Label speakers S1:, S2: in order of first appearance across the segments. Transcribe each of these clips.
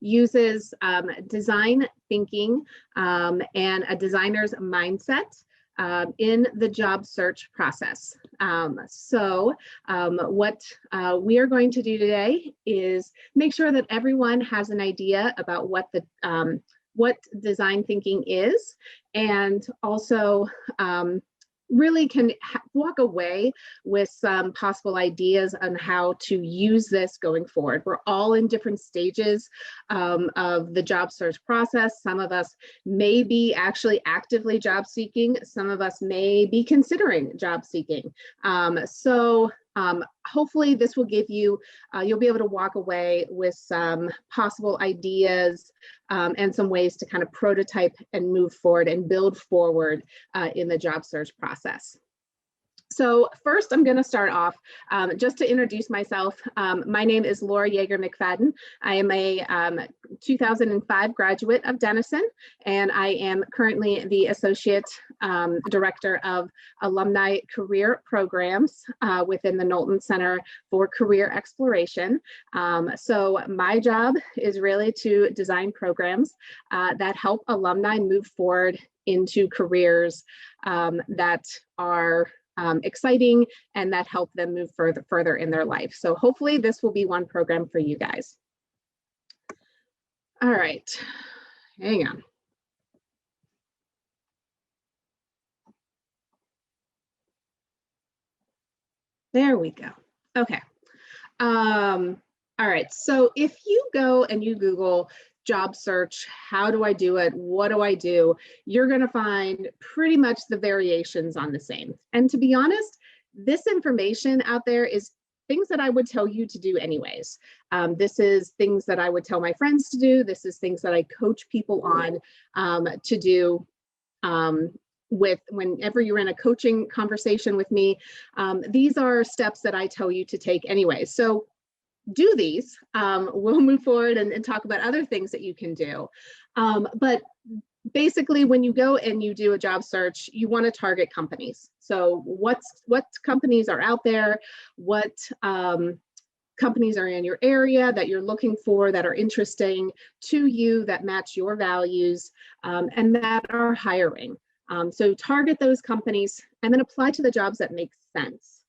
S1: uses design thinking and a designer's mindset in the job search process. What we are going to do today is make sure that everyone has an idea about what design thinking is, and also really can walk away with some possible ideas on how to use this going forward. We're all in different stages of the job search process. Some of us may be actually actively job seeking. Some of us may be considering job seeking. Hopefully this will give you, you'll be able to walk away with some possible ideas and some ways to kind of prototype and move forward and build forward in the job search process. So first, I'm going to start off just to introduce myself. My name is Laura Yeager McFadden. I am a 2005 graduate of Denison, and I am currently the Associate Director of Alumni Career Programs within the Knowlton Center for Career Exploration. So my job is really to design programs that help alumni move forward into careers that are exciting and that help them move further in their life. So hopefully this will be one program for you guys. All right, hang on. There we go. Okay. All right, so if you go and you Google job search, how do I do it? What do I do? You're going to find pretty much the variations on the same. And to be honest, this information out there is things that I would tell you to do anyways. This is things that I would tell my friends to do. This is things that I coach people on to do whenever you're in a coaching conversation with me. These are steps that I tell you to take anyways. So do these. We'll move forward and talk about other things that you can do. But basically, when you go and you do a job search, you want to target companies. So what companies are out there? What companies are in your area that you're looking for, that are interesting to you, that match your values, and that are hiring. So target those companies and then apply to the jobs that make sense.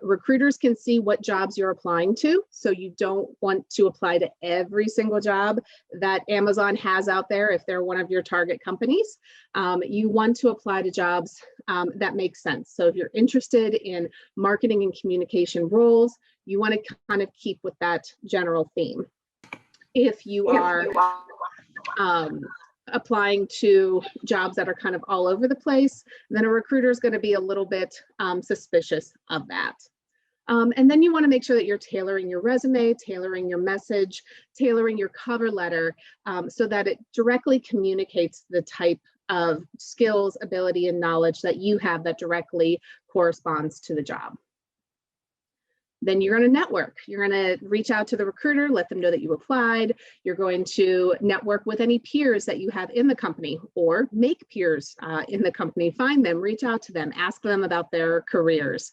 S1: Recruiters can see what jobs you're applying to, so you don't want to apply to every single job that Amazon has out there if they're one of your target companies. You want to apply to jobs that make sense. So if you're interested in marketing and communication roles, you want to kind of keep with that general theme. If you are applying to jobs that are kind of all over the place, then a recruiter is going to be a little bit suspicious of that. And then you want to make sure that you're tailoring your resume, tailoring your message, tailoring your cover letter so that it directly communicates the type of skills, ability, and knowledge that you have that directly corresponds to the job. Then you're going to network. You're going to reach out to the recruiter, let them know that you applied. You're going to network with any peers that you have in the company, or make peers in the company. Find them, reach out to them, ask them about their careers.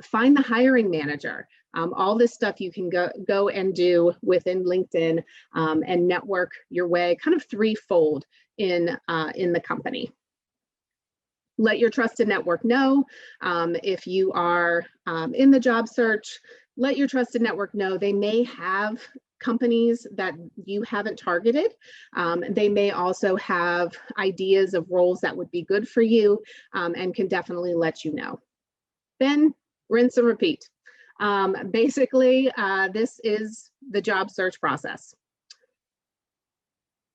S1: Find the hiring manager. All this stuff you can go and do within LinkedIn and network your way kind of threefold in the company. Let your trusted network know. If you are in the job search, let your trusted network know. They may have companies that you haven't targeted. They may also have ideas of roles that would be good for you and can definitely let you know. Then rinse and repeat. Basically, this is the job search process.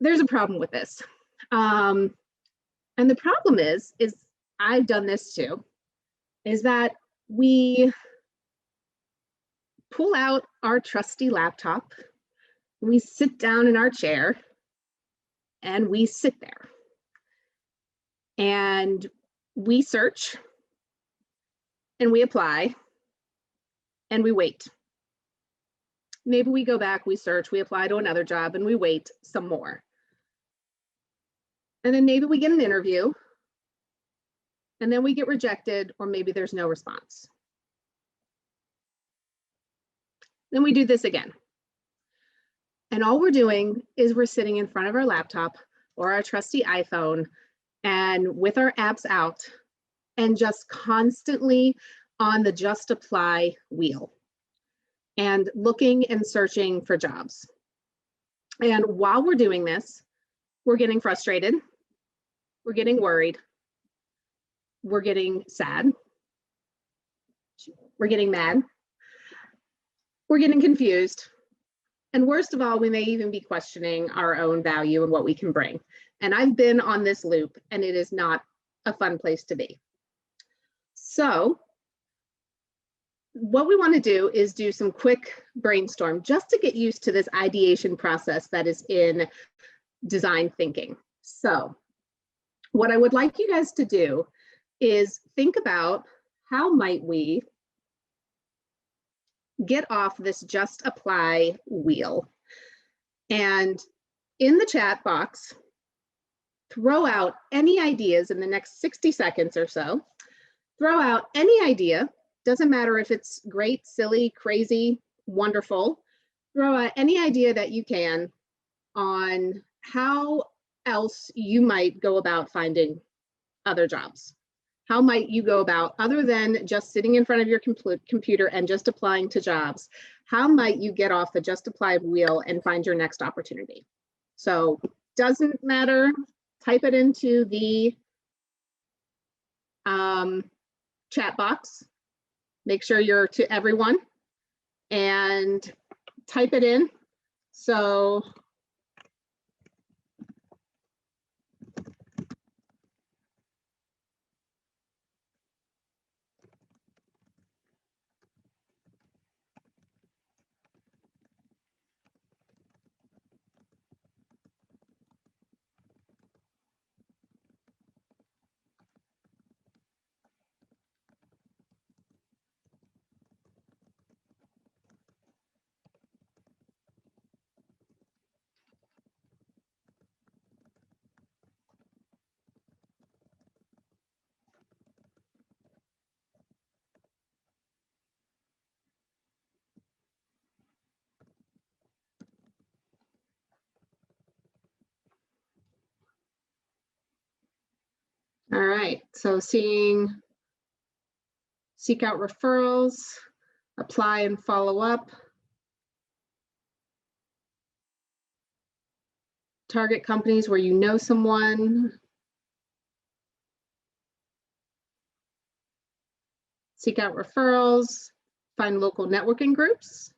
S1: There's a problem with this. And the problem is I've done this too, is that we pull out our trusty laptop, we sit down in our chair, and we sit there. And we search, and we apply, and we wait. Maybe we go back, we search, we apply to another job, and we wait some more. And then maybe we get an interview, and then we get rejected, or maybe there's no response. Then we do this again. And all we're doing is we're sitting in front of our laptop or our trusty iPhone and with our apps out and just constantly on the just apply wheel and looking and searching for jobs. And while we're doing this, we're getting frustrated, we're getting worried, we're getting sad, we're getting mad, we're getting confused, and worst of all, we may even be questioning our own value and what we can bring. And I've been on this loop, and it is not a fun place to be. So what we want to do is do some quick brainstorm just to get used to this ideation process that is in design thinking. So what I would like you guys to do is think about how might we get off this just apply wheel. And in the chat box, throw out any ideas in the next 60 seconds or so. Throw out any idea. Doesn't matter if it's great, silly, crazy, wonderful. Throw out any idea that you can on how else you might go about finding other jobs. How might you go about, other than just sitting in front of your computer and just applying to jobs, how might you get off the just applied wheel and find your next opportunity? So doesn't matter, type it into the chat box. Make sure you're to everyone and type it in. So all right, so seek out referrals, apply and follow up, target companies where you know someone, seek out referrals, find local networking groups,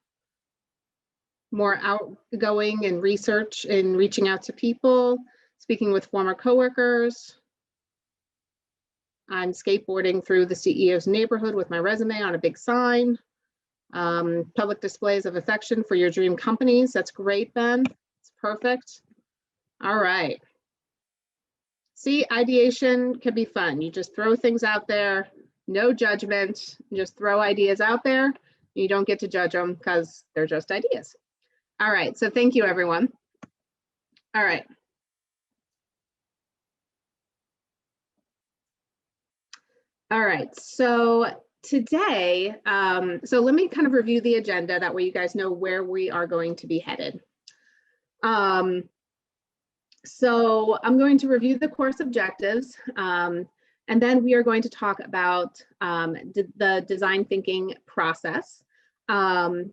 S1: more outgoing and research and reaching out to people, speaking with former coworkers. I'm skateboarding through the CEO's neighborhood with my resume on a big sign. Public displays of affection for your dream companies. That's great, Ben. It's perfect. All right. See, ideation can be fun. You just throw things out there, no judgment, just throw ideas out there. You don't get to judge them because they're just ideas. All right, so thank you, everyone. All right. All right, so today, so let me kind of review the agenda. That way you guys know where we are going to be headed. So I'm going to review the course objectives, and then we are going to talk about the design thinking process. And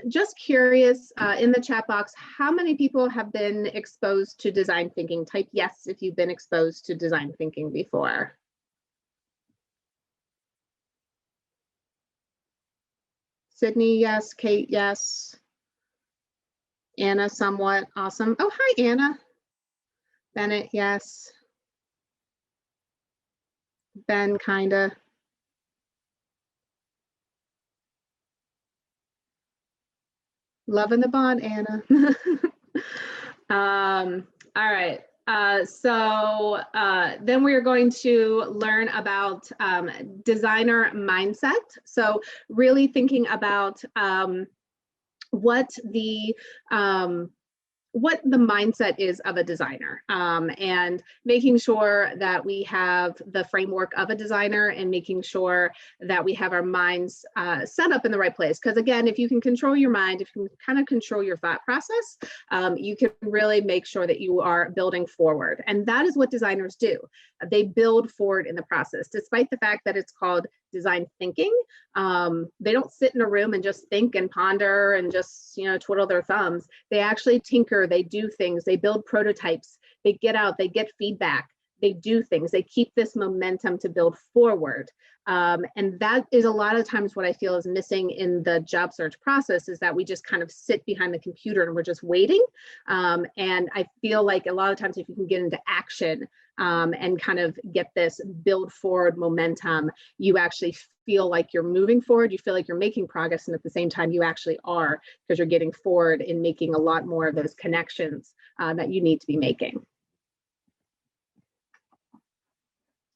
S1: just curious, in the chat box, how many people have been exposed to design thinking? Type yes if you've been exposed to design thinking before. Sydney, yes. Kate, yes. Anna, somewhat. Awesome. Oh, hi, Anna. Bennett, yes. Ben, kinda. Loving the bond, Anna. All right. So then we are going to learn about designer mindset. So really thinking about what the what the mindset is of a designer, and making sure that we have the framework of a designer and making sure that we have our minds set up in the right place. Because again, if you can control your mind, if you can kind of control your thought process, you can really make sure that you are building forward. And that is what designers do. They build forward in the process, despite the fact that it's called design thinking. They don't sit in a room and just think and ponder and just, you know, twiddle their thumbs. They actually tinker, they do things, they build prototypes, they get out, they get feedback, they do things, they keep this momentum to build forward. And that is a lot of times what I feel is missing in the job search process, is that we just kind of sit behind the computer and we're just waiting. And I feel like a lot of times if you can get into action and kind of get this build forward momentum, you actually feel like you're moving forward, you feel like you're making progress, and at the same time you actually are, because you're getting forward and making a lot more of those connections that you need to be making.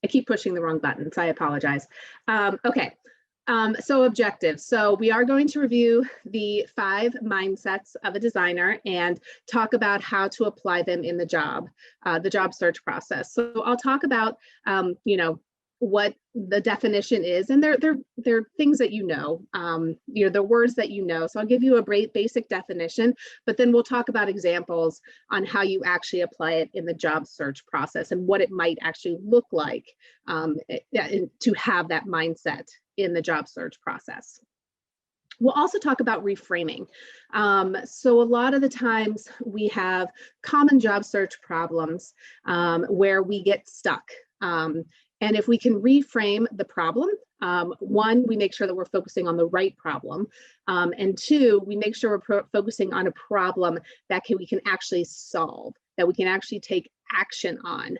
S1: I keep pushing the wrong buttons, I apologize. Okay, so objectives. So we are going to review the 5 mindsets of a designer and talk about how to apply them in the job search process. So I'll talk about, you know, what the definition is, and they're things that you know, the words that you know. So I'll give you a basic definition, but then we'll talk about examples on how you actually apply it in the job search process and what it might actually look like to have that mindset in the job search process. We'll also talk about reframing. So a lot of the times we have common job search problems where we get stuck. And if we can reframe the problem, 1, we make sure that we're focusing on the right problem. And 2, we make sure we're focusing on a problem that we can actually solve, that we can actually take action on.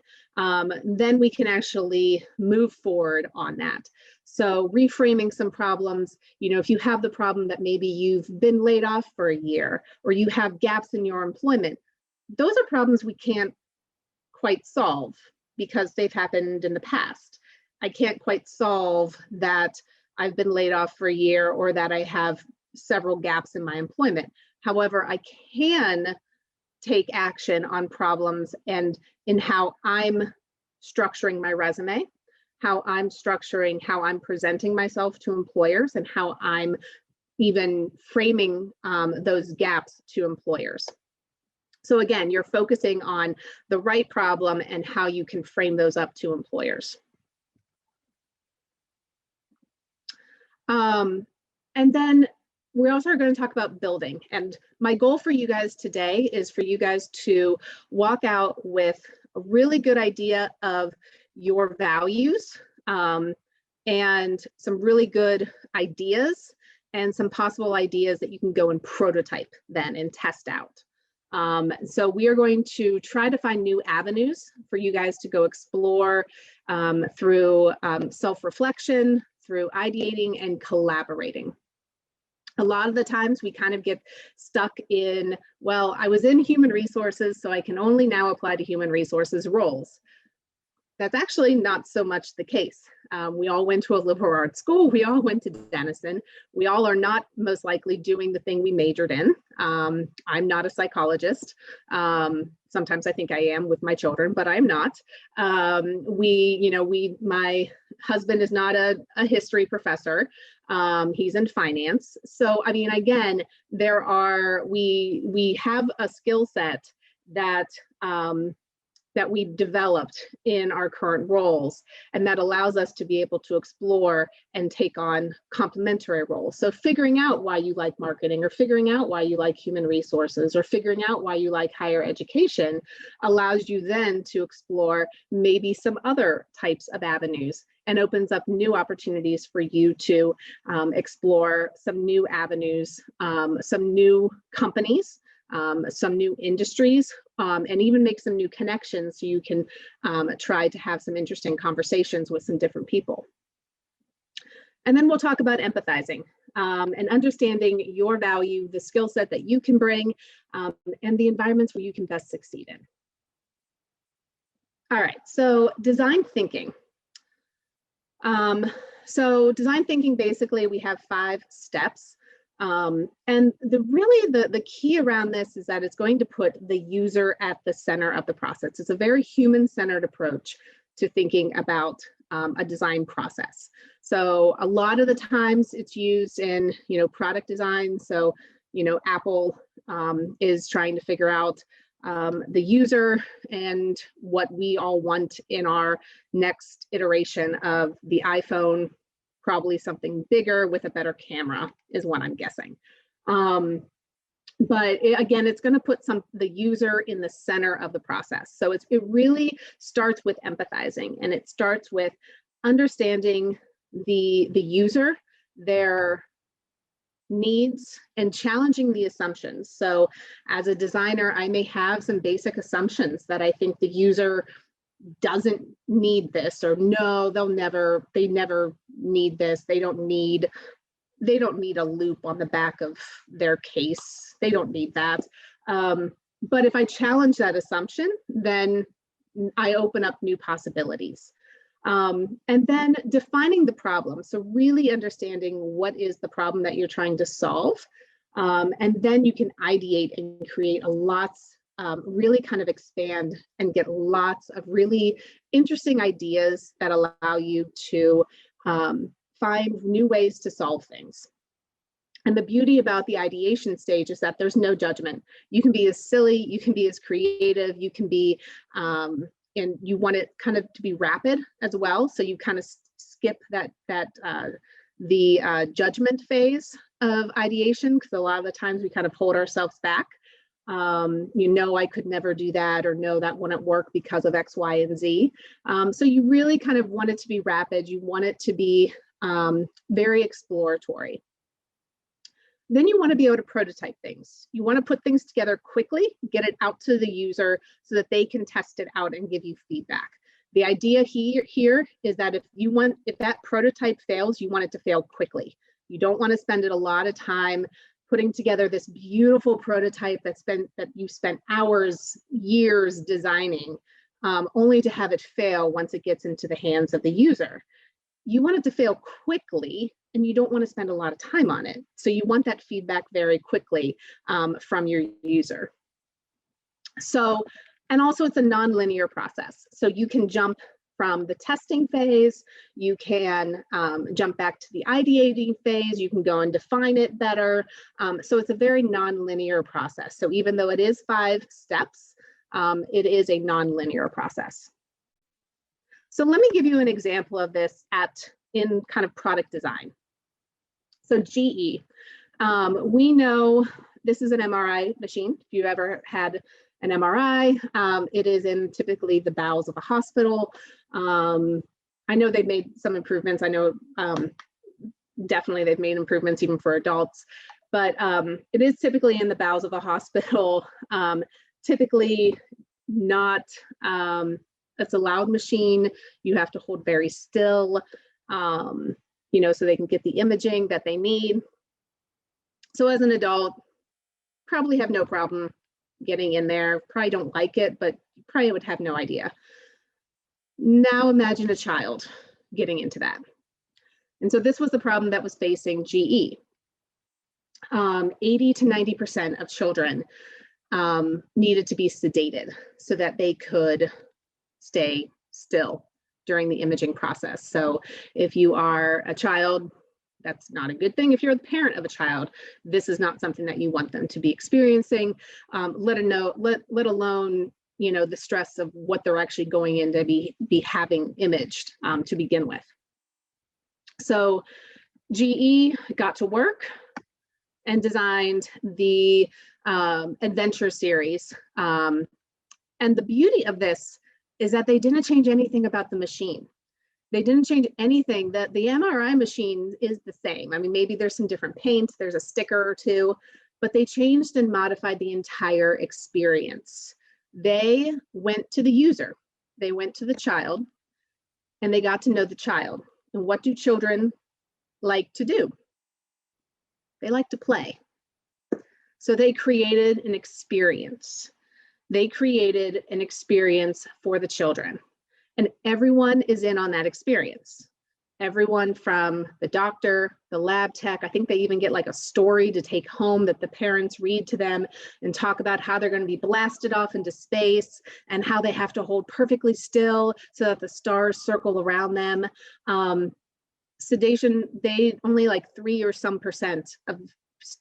S1: Then we can actually move forward on that. So reframing some problems, you know, if you have the problem that maybe you've been laid off for a year, or you have gaps in your employment, those are problems we can't quite solve because they've happened in the past. I can't quite solve that I've been laid off for a year or that I have several gaps in my employment. However, I can take action on problems and in how I'm structuring my resume, how I'm presenting myself to employers, and how I'm even framing those gaps to employers. So again, you're focusing on the right problem and how you can frame those up to employers. And then we also are going to talk about building. And my goal for you guys today is for you guys to walk out with a really good idea of your values and some really good ideas and some possible ideas that you can go and prototype then and test out. So we are going to try to find new avenues for you guys to go explore through self-reflection, through ideating and collaborating. A lot of the times we kind of get stuck in, well, I was in human resources, so I can only now apply to human resources roles. That's actually not so much the case. We all went to a liberal arts school. We all went to Denison. We all are not most likely doing the thing we majored in. I'm not a psychologist. Sometimes I think I am with my children, but I'm not. My husband is not a history professor. He's in finance. So, I mean, again, we have a skill set that that we've developed in our current roles, and that allows us to be able to explore and take on complementary roles. So figuring out why you like marketing, or figuring out why you like human resources, or figuring out why you like higher education allows you then to explore maybe some other types of avenues, and opens up new opportunities for you to explore some new avenues, some new companies, some new industries, and even make some new connections so you can try to have some interesting conversations with some different people. And then we'll talk about empathizing and understanding your value, the skill set that you can bring, and the environments where you can best succeed in. All right, so design thinking. So design thinking, basically, we have 5 steps. And the key around this is that it's going to put the user at the center of the process. It's a very human-centered approach to thinking about a design process. So a lot of the times it's used in, product design. So, Apple is trying to figure out the user and what we all want in our next iteration of the iPhone. Probably something bigger with a better camera is what I'm guessing. But again, it's going to put the user in the center of the process. So it really starts with empathizing, and it starts with understanding the user, their needs, and challenging the assumptions. So as a designer, I may have some basic assumptions that I think the user doesn't need this, or no, they never need this. They don't need a loop on the back of their case. They don't need that. But if I challenge that assumption, then I open up new possibilities. And then defining the problem. So really understanding what is the problem that you're trying to solve. And then you can ideate and create really kind of expand and get lots of really interesting ideas that allow you to find new ways to solve things. And the beauty about the ideation stage is that there's no judgment. You can be as silly, you can be as creative, you can be, and you want it kind of to be rapid as well. So you kind of skip the judgment phase of ideation, because a lot of the times we kind of hold ourselves back. I could never do that, or no, that wouldn't work because of X, Y, and Z. So you really kind of want it to be rapid. You want it to be very exploratory. Then you want to be able to prototype things. You want to put things together quickly, get it out to the user so that they can test it out and give you feedback. The idea here is that if that prototype fails, you want it to fail quickly. You don't want to spend a lot of time putting together this beautiful prototype that you spent hours, years designing, only to have it fail once it gets into the hands of the user. You want it to fail quickly, and you don't want to spend a lot of time on it. So you want that feedback very quickly from your user. So, and also it's a non-linear process. So you can jump from the testing phase, you can jump back to the ideating phase, you can go and define it better. So it's a very non-linear process. So even though it is 5 steps, it is a non-linear process. So let me give you an example of this in kind of product design. So GE, we know this is an MRI machine. If you've ever had an MRI, it is in typically the bowels of a hospital. I know they've made some improvements. I know definitely they've made improvements even for adults, but it is typically in the bowels of a hospital. Typically not, it's a loud machine. You have to hold very still, so they can get the imaging that they need. So as an adult, probably have no problem getting in there. Probably don't like it, but probably would have no idea. Now imagine a child getting into that. And so this was the problem that was facing GE. 80 to 90% of children needed to be sedated so that they could stay still during the imaging process. So if you are a child, that's not a good thing. If you're the parent of a child, this is not something that you want them to be experiencing, let alone the stress of what they're actually going in to be having imaged to begin with. So GE got to work and designed the adventure series. And the beauty of this is that they didn't change anything about the machine. They didn't change anything. That the MRI machine is the same. I mean, maybe there's some different paint, there's a sticker or two, but they changed and modified the entire experience. They went to the user, they went to the child, and they got to know the child. And what do children like to do? They like to play. So they created an experience. They created an experience for the children, and everyone is in on that experience. everyone from the doctor, the lab tech. I think they even get like a story to take home that the parents read to them and talk about how they're going to be blasted off into space and how they have to hold perfectly still so that the stars circle around them. Sedation, they only like 3 or some percent of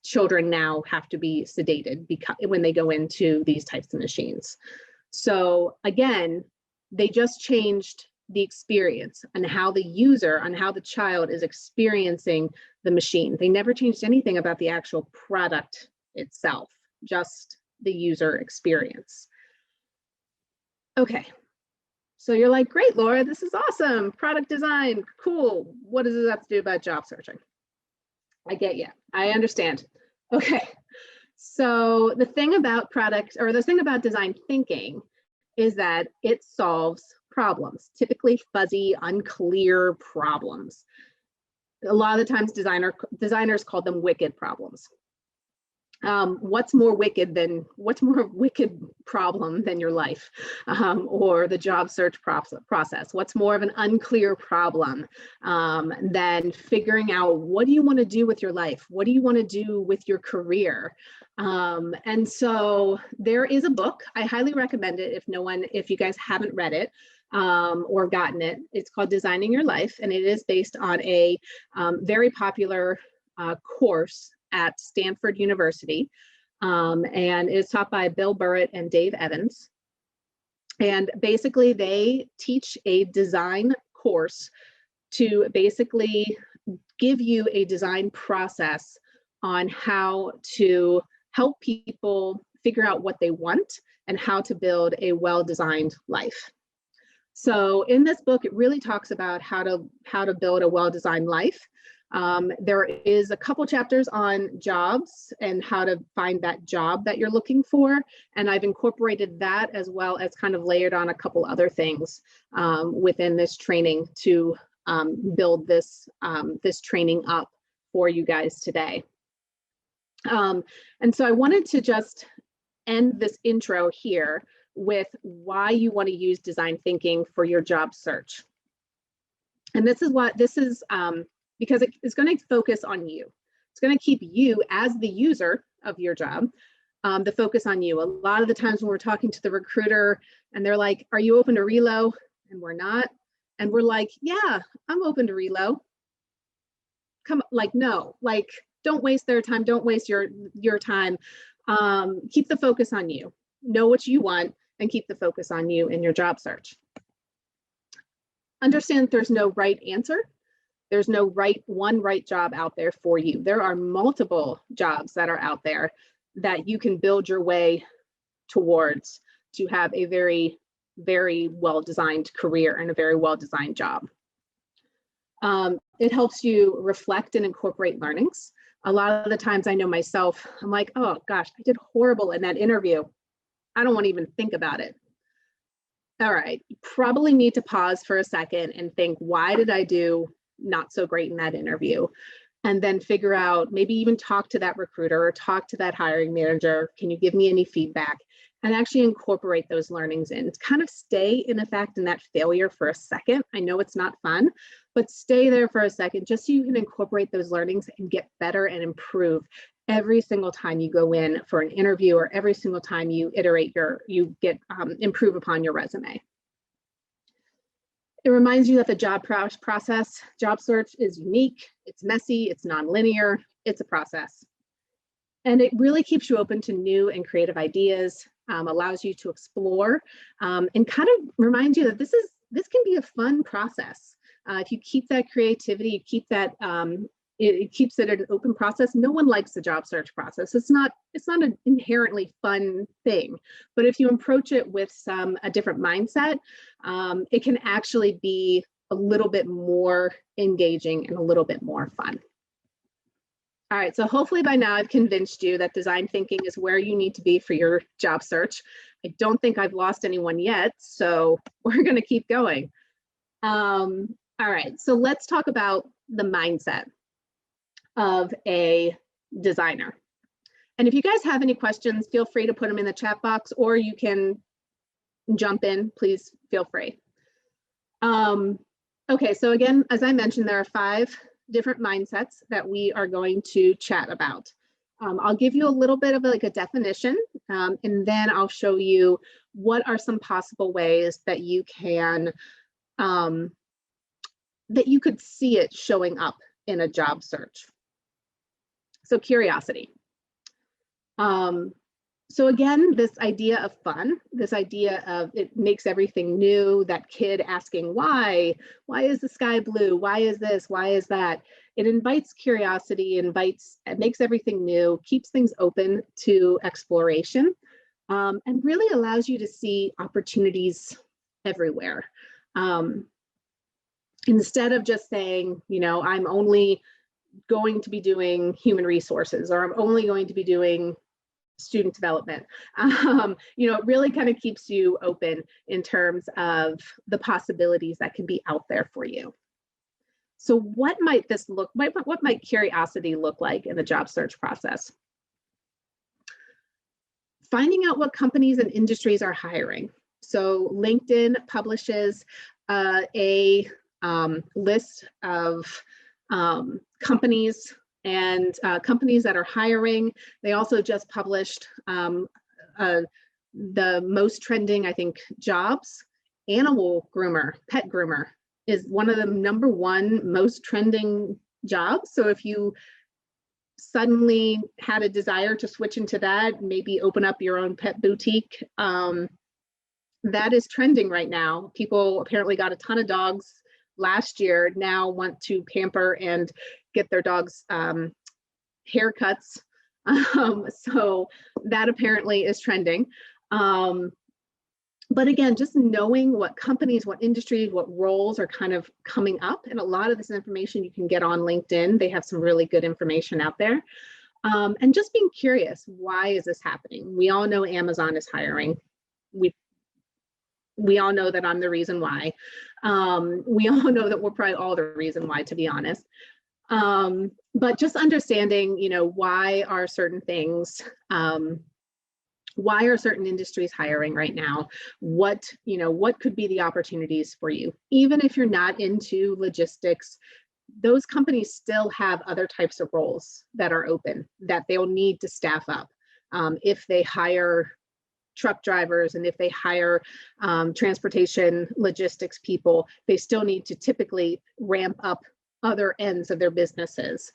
S1: children now have to be sedated when they go into these types of machines. So again, they just changed the experience and how the user and how the child is experiencing the machine. They never changed anything about the actual product itself, just the user experience. Okay, so you're like, great, Laura, this is awesome. Product design, cool. What does this have to do about job searching? I get you, I understand. Okay, so the thing about product, or the thing about design thinking is that it solves problems, typically fuzzy, unclear problems. A lot of the times designers call them wicked problems. What's more wicked problem than your life or the job search process? What's more of an unclear problem than figuring out what do you want to do with your life? What do you want to do with your career? And so there is a book. I highly recommend it if you guys haven't read it or gotten it. It's called Designing Your Life, and it is based on a very popular course at Stanford University, and it's taught by Bill Burrett and Dave Evans. And basically they teach a design course to basically give you a design process on how to help people figure out what they want and how to build a well-designed life. So in this book, it really talks about how to build a well-designed life. There is a couple chapters on jobs and how to find that job that you're looking for. And I've incorporated that as well as kind of layered on a couple other things within this training to build this training up for you guys today. And so I wanted to just end this intro here with why you want to use design thinking for your job search. And this is because it's going to focus on you. It's going to keep you as the user of your job, the focus on you. A lot of the times when we're talking to the recruiter and they're like, are you open to relo? And we're not. And we're like, yeah, I'm open to relo. No, don't waste their time. Don't waste your time. Keep the focus on you. Know what you want and keep the focus on you in your job search. Understand that there's no right answer. There's no one right job out there for you. There are multiple jobs that are out there that you can build your way towards to have a very, very well-designed career and a very well-designed job. It helps you reflect and incorporate learnings. A lot of the times I know myself, I'm like, oh gosh, I did horrible in that interview. I don't want to even think about it. All right, you probably need to pause for a second and think, why did I do not so great in that interview? And then figure out, maybe even talk to that recruiter or talk to that hiring manager. Can you give me any feedback? And actually incorporate those learnings in. Kind of stay in effect in that failure for a second. I know it's not fun, but stay there for a second just so you can incorporate those learnings and get better and improve every single time you go in for an interview or every single time you improve upon your resume. It reminds you that the job search is unique, it's messy, it's nonlinear, it's a process. And it really keeps you open to new and creative ideas, allows you to explore, and kind of reminds you that this can be a fun process. If you keep that creativity, you keep that, it keeps it an open process. No one likes the job search process. It's not an inherently fun thing, but if you approach it with a different mindset, it can actually be a little bit more engaging and a little bit more fun. All right, so hopefully by now I've convinced you that design thinking is where you need to be for your job search. I don't think I've lost anyone yet, so we're gonna keep going. All right, so let's talk about the mindset of a designer. And if you guys have any questions, feel free to put them in the chat box, or you can jump in, please feel free. Okay, so again, as I mentioned, there are 5 different mindsets that we are going to chat about. I'll give you a little bit of like a definition, and then I'll show you what are some possible ways that you can, that you could see it showing up in a job search. So curiosity. So again, this idea of fun, this idea of it makes everything new, that kid asking why is the sky blue? Why is this? Why is that? It invites curiosity, it makes everything new, keeps things open to exploration, and really allows you to see opportunities everywhere. Instead of just saying, you know, I'm only going to be doing human resources, or I'm only going to be doing student development. You know, it really kind of keeps you open in terms of the possibilities that can be out there for you. So what might this look like? What might curiosity look like in the job search process? Finding out what companies and industries are hiring. So LinkedIn publishes a list of companies and companies that are hiring. They also just published the most trending, I think, jobs. Animal groomer, pet groomer is one of the #1 most trending jobs. So if you suddenly had a desire to switch into that, maybe open up your own pet boutique, that is trending right now. People apparently got a ton of dogs last year, now want to pamper and get their dogs haircuts. So that apparently is trending. But again, just knowing what companies, what industries, what roles are kind of coming up, and a lot of this information you can get on LinkedIn. They have some really good information out there. And just being curious, why is this happening? We all know Amazon is hiring. We all know that I'm the reason why. We all know that we're probably all the reason why, to be honest. But just understanding, you know, why are certain things, why are certain industries hiring right now? What could be the opportunities for you? Even if you're not into logistics, those companies still have other types of roles that are open that they'll need to staff up. If they hire truck drivers and if they hire transportation logistics people, they still need to typically ramp up other ends of their businesses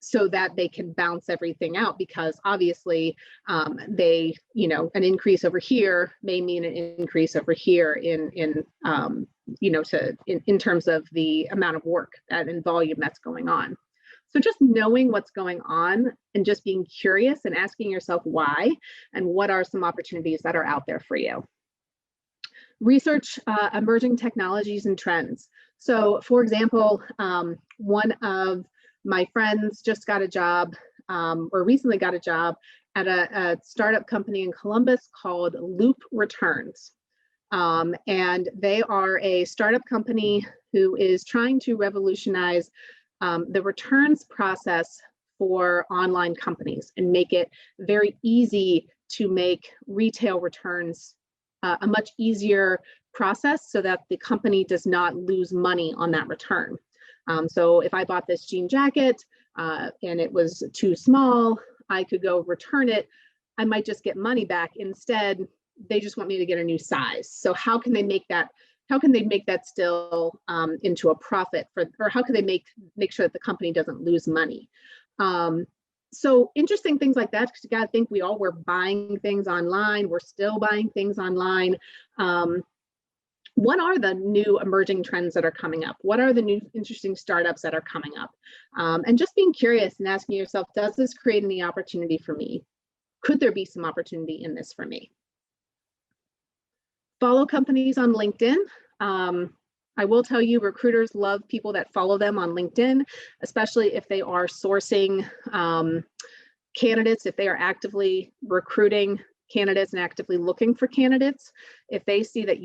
S1: so that they can bounce everything out, because obviously they, you know, an increase over here may mean an increase over here in terms of the amount of work and volume that's going on. So just knowing what's going on and just being curious and asking yourself why and what are some opportunities that are out there for you. Research emerging technologies and trends. So for example, one of my friends just got a job or recently got a job at a startup company in Columbus called Loop Returns. And they are a startup company who is trying to revolutionize the returns process for online companies and make it very easy to make retail returns a much easier process so that the company does not lose money on that return. So if I bought this jean jacket and it was too small, I could go return it. I might just get money back. Instead, they just want me to get a new size. So how can they make that? How can they make that still into a profit or how can they make sure that the company doesn't lose money? So interesting things like that, because you got to think we all were buying things online. We're still buying things online. What are the new emerging trends that are coming up? What are the new interesting startups that are coming up? And just being curious and asking yourself, does this create any opportunity for me? Could there be some opportunity in this for me? Follow companies on LinkedIn. I will tell you, recruiters love people that follow them on LinkedIn, especially if they are sourcing candidates, if they are actively recruiting candidates and actively looking for candidates. If they see that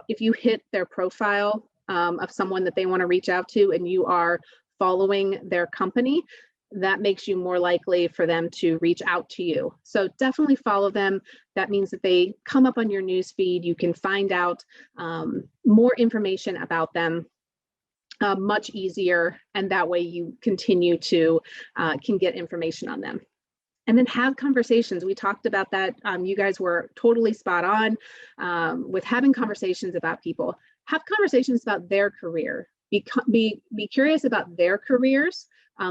S1: if you hit their profile of someone that they want to reach out to and you are following their company, that makes you more likely for them to reach out to you. So definitely follow them. That means that they come up on your news feed. You can find out more information about them much easier, and that way you continue to can get information on them. And then have conversations. We talked about that. You guys were totally spot on with having conversations about people. Have conversations about their career. Be curious about their careers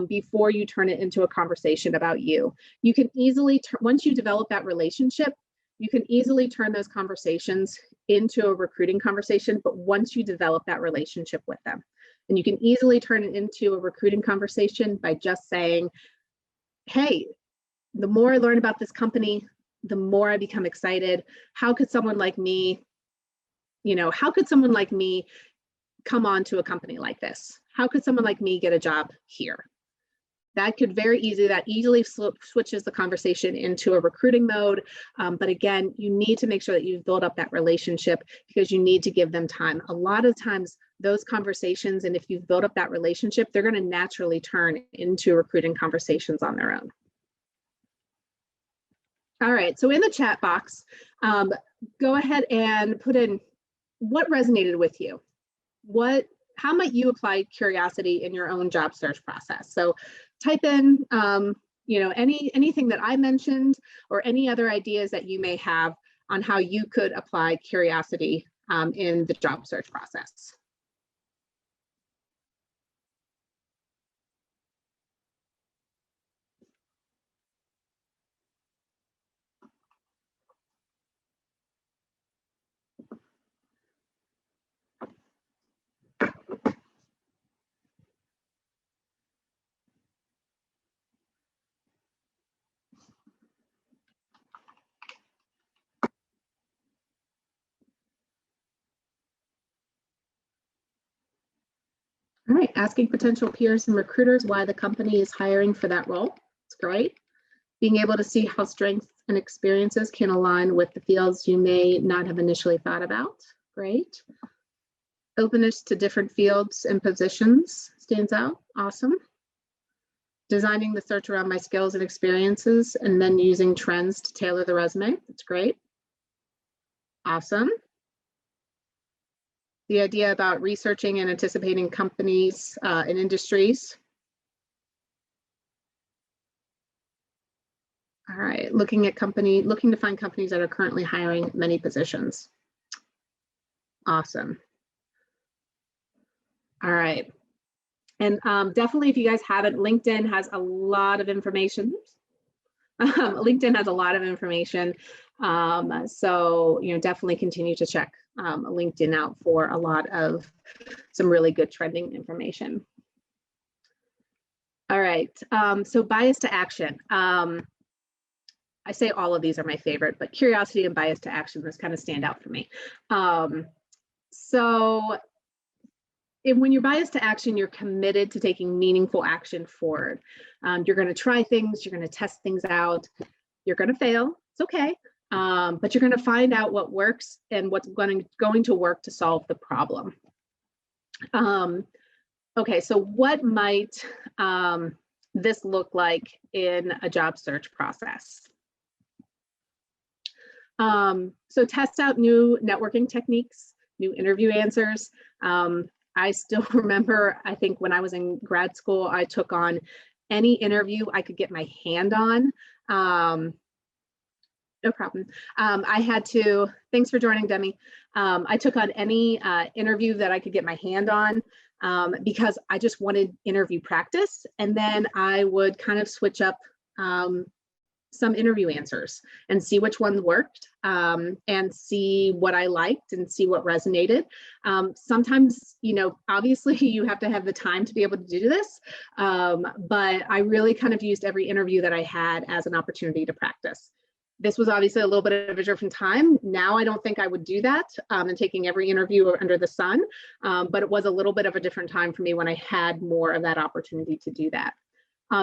S1: before you turn it into a conversation about you. You can easily, once you develop that relationship, you can easily turn those conversations into a recruiting conversation, but once you develop that relationship with them. And you can easily turn it into a recruiting conversation by just saying, hey, the more I learn about this company, the more I become excited. How could someone like me, how could someone like me come on to a company like this? How could someone like me get a job here? That easily switches the conversation into a recruiting mode. But again, you need to make sure that you build up that relationship because you need to give them time. A lot of times those conversations, and if you've built up that relationship, they're going to naturally turn into recruiting conversations on their own. All right, so in the chat box, go ahead and put in what resonated with you. How might you apply curiosity in your own job search process? So type in, anything that I mentioned or any other ideas that you may have on how you could apply curiosity in the job search process. All right, asking potential peers and recruiters why the company is hiring for that role. It's great. Being able to see how strengths and experiences can align with the fields you may not have initially thought about. Great. Openness to different fields and positions stands out. Awesome. Designing the search around my skills and experiences and then using trends to tailor the resume. That's great. Awesome. The idea about researching and anticipating companies and industries. All right, looking to find companies that are currently hiring many positions. Awesome. All right. And definitely, if you guys haven't, LinkedIn has a lot of information. LinkedIn has a lot of information. So, definitely continue to check LinkedIn out for a lot of some really good trending information. All right. So bias to action. I say all of these are my favorite, but curiosity and bias to action, this kind of stand out for me. When you're biased to action, you're committed to taking meaningful action forward. You're going to try things, you're going to test things out, you're going to fail, it's okay, but you're going to find out what works and what's going to work to solve the problem. Okay, so what might this look like in a job search process? So test out new networking techniques, new interview answers. I still remember, I think when I was in grad school, I took on any interview I could get my hand on. No problem. Thanks for joining, Demi. I took on any interview that I could get my hand on because I just wanted interview practice. And then I would kind of switch up some interview answers and see which ones worked and see what I liked and see what resonated. Sometimes, obviously you have to have the time to be able to do this, but I really kind of used every interview that I had as an opportunity to practice. This was obviously a little bit of a different time. Now I don't think I would do that and taking every interview under the sun, but it was a little bit of a different time for me when I had more of that opportunity to do that.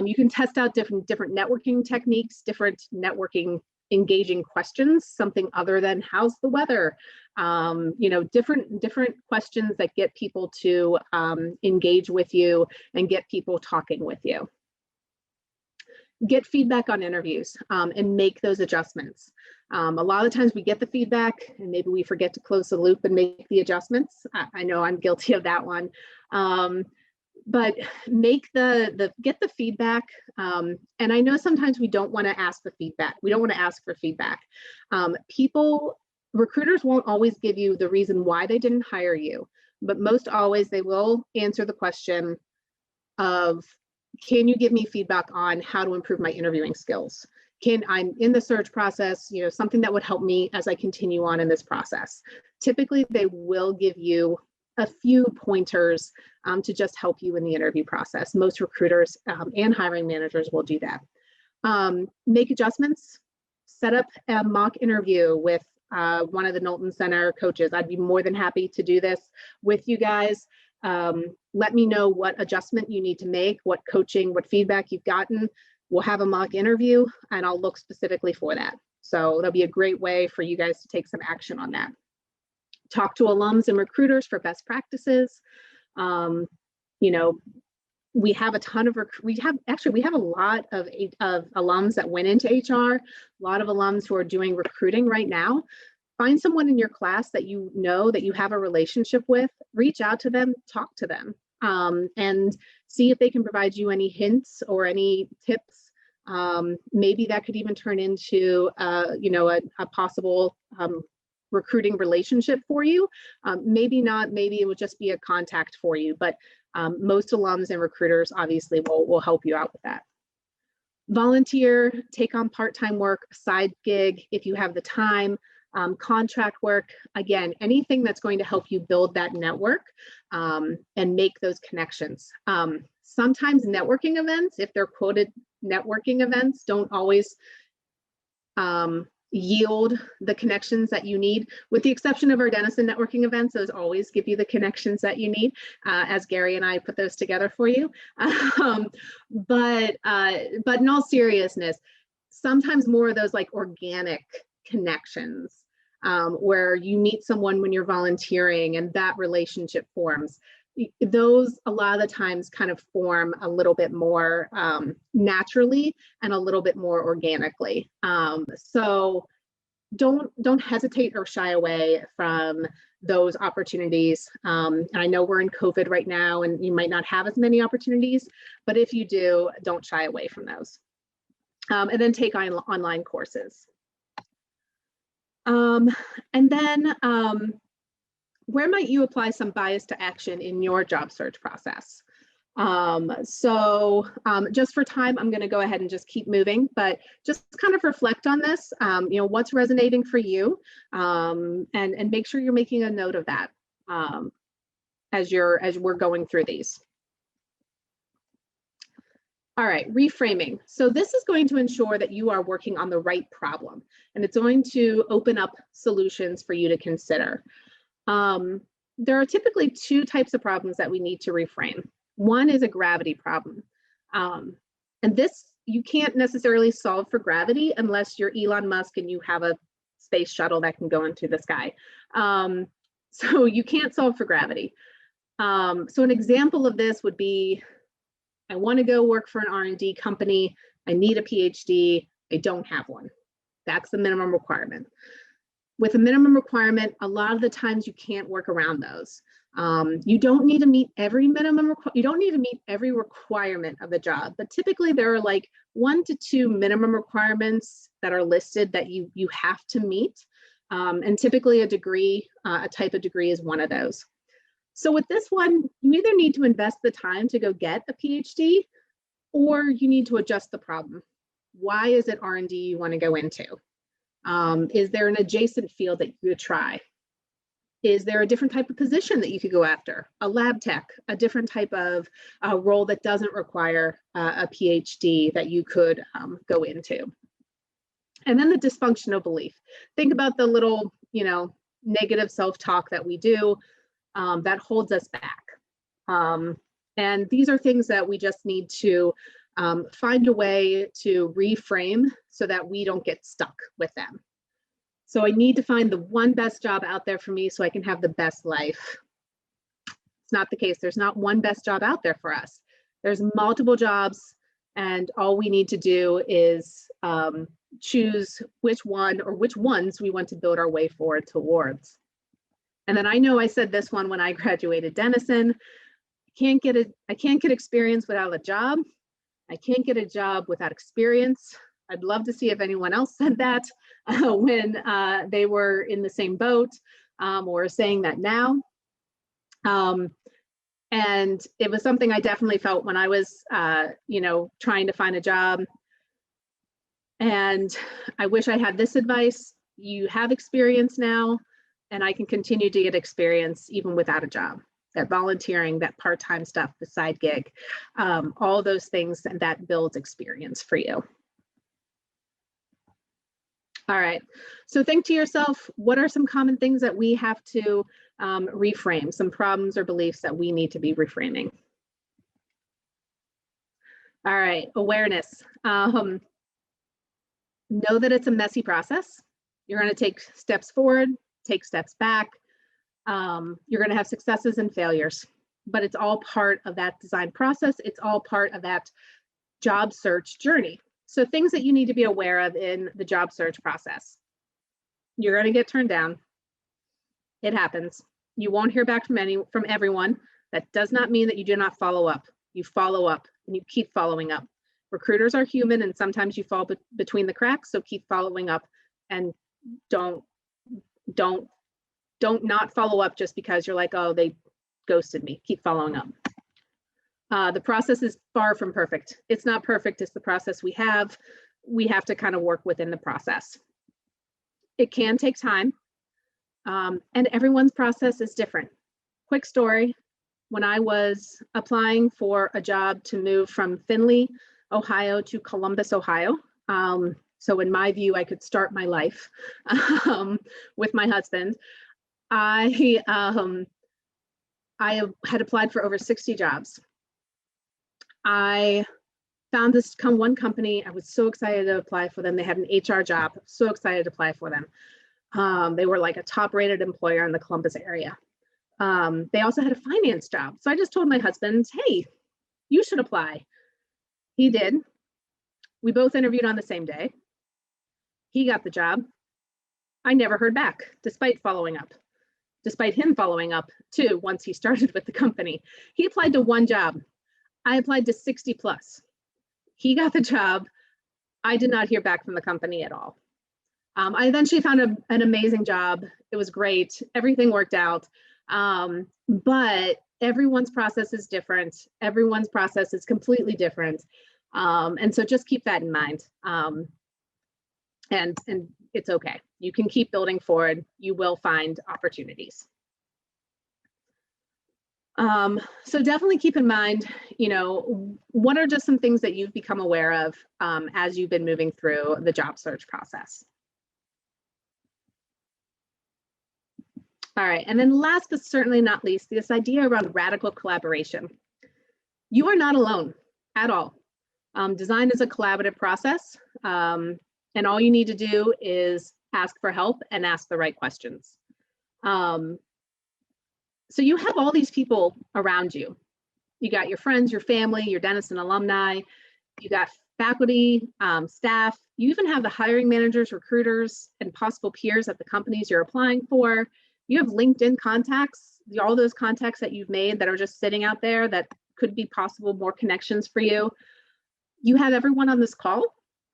S1: You can test out different networking techniques, different networking engaging questions, something other than how's the weather, different questions that get people to engage with you and get people talking with you. Get feedback on interviews and make those adjustments. A lot of times we get the feedback and maybe we forget to close the loop and make the adjustments. I know I'm guilty of that one. But make get the feedback. And I know sometimes we don't want to ask the feedback. We don't want to ask for feedback. Recruiters won't always give you the reason why they didn't hire you, but most always they will answer the question of, can you give me feedback on how to improve my interviewing skills? I'm in the search process, something that would help me as I continue on in this process. Typically, they will give you a few pointers to just help you in the interview process. Most recruiters and hiring managers will do that. Make adjustments, set up a mock interview with one of the Knowlton Center coaches. I'd be more than happy to do this with you guys. Let me know what adjustment you need to make, what coaching, what feedback you've gotten. We'll have a mock interview and I'll look specifically for that. So that'll be a great way for you guys to take some action on that. Talk to alums and recruiters for best practices. We have a ton of, we have a lot of alums that went into HR, a lot of alums who are doing recruiting right now. Find someone in your class that you know, that you have a relationship with, reach out to them, talk to them, and see if they can provide you any hints or any tips. Maybe that could even turn into, a possible recruiting relationship for you. Maybe not, maybe it would just be a contact for you, but most alums and recruiters obviously will help you out with that. Volunteer, take on part-time work, side gig if you have the time. Contract work, again, anything that's going to help you build that network and make those connections. Sometimes networking events, if they're quoted networking events, don't always yield the connections that you need, with the exception of our Denison networking events. Those always give you the connections that you need, as Gary and I put those together for you. But in all seriousness, sometimes more of those like organic connections where you meet someone when you're volunteering and that relationship forms. Those a lot of the times kind of form a little bit more naturally and a little bit more organically. So don't hesitate or shy away from those opportunities. And I know we're in COVID right now and you might not have as many opportunities, but if you do, don't shy away from those. And then take on online courses. And then where might you apply some bias to action in your job search process? Just for time, I'm going to go ahead and just keep moving, but just kind of reflect on this, what's resonating for you, and make sure you're making a note of that as we're going through these. All right, reframing. So this is going to ensure that you are working on the right problem, and it's going to open up solutions for you to consider. There are typically two types of problems that we need to reframe. One is a gravity problem. And this, you can't necessarily solve for gravity unless you're Elon Musk and you have a space shuttle that can go into the sky. So you can't solve for gravity. So an example of this would be, I want to go work for an R&D company. I need a PhD. I don't have one. That's the minimum requirement. With a minimum requirement, a lot of the times you can't work around those. You don't need to meet every you don't need to meet every requirement of the job, but typically there are like 1 to 2 minimum requirements that are listed that you have to meet. And typically a degree, a type of degree is one of those. So with this one, you either need to invest the time to go get a PhD, or you need to adjust the problem. Why is it R&D you want to go into? Is there an adjacent field that you could try? Is there a different type of position that you could go after? A lab tech, a different type of role that doesn't require a PhD that you could go into? And then the dysfunctional belief. Think about the little, negative self-talk that we do that holds us back. And these are things that we just need to find a way to reframe so that we don't get stuck with them. So I need to find the one best job out there for me so I can have the best life. It's not the case. There's not one best job out there for us. There's multiple jobs And all we need to do is choose which one or which ones we want to build our way forward towards. And then I know I said this one when I graduated Denison. I can't get experience without a job. I can't get a job without experience. I'd love to see if anyone else said that when they were in the same boat or saying that now. And it was something I definitely felt when I was, trying to find a job. And I wish I had this advice. You have experience now, and I can continue to get experience even without a job. That volunteering, that part-time stuff, the side gig, all those things that builds experience for you. All right, so think to yourself, what are some common things that we have to reframe, some problems or beliefs that we need to be reframing? All right, awareness. Know that it's a messy process. You're going to take steps forward, take steps back. You're going to have successes and failures, but it's all part of that design process. It's all part of that job search journey. So things that you need to be aware of in the job search process. You're going to get turned down. It happens. You won't hear back from everyone. That does not mean that you do not follow up. You follow up and you keep following up. Recruiters are human, and sometimes you fall between the cracks. So keep following up, and don't not follow up just because you're like, oh, they ghosted me. Keep following up. The process is far from perfect. It's not perfect. It's the process we have. We have to kind of work within the process. It can take time, and everyone's process is different. Quick story. When I was applying for a job to move from Findlay, Ohio to Columbus, Ohio, so in my view, I could start my life with my husband. I had applied for over 60 jobs. I found this one company. I was so excited to apply for them. They had an HR job. So excited to apply for them. They were like a top-rated employer in the Columbus area. They also had a finance job. So I just told my husband, hey, you should apply. He did. We both interviewed on the same day. He got the job. I never heard back, despite following up. Despite him following up too, once he started with the company. He applied to one job. I applied to 60 plus. He got the job. I did not hear back from the company at all. I eventually found an amazing job. It was great. Everything worked out. But everyone's process is different. Everyone's process is completely different. And so just keep that in mind. And it's okay. You can keep building forward. You will find opportunities. So definitely keep in mind, what are just some things that you've become aware of as you've been moving through the job search process? All right, and then last but certainly not least, this idea around radical collaboration. You are not alone at all. Design is a collaborative process, and all you need to do is ask for help and ask the right questions. So you have all these people around you. You got your friends, your family, your Denison alumni, you got faculty, staff, you even have the hiring managers, recruiters, and possible peers at the companies you're applying for. You have LinkedIn contacts, all those contacts that you've made that are just sitting out there that could be possible more connections for you. You have everyone on this call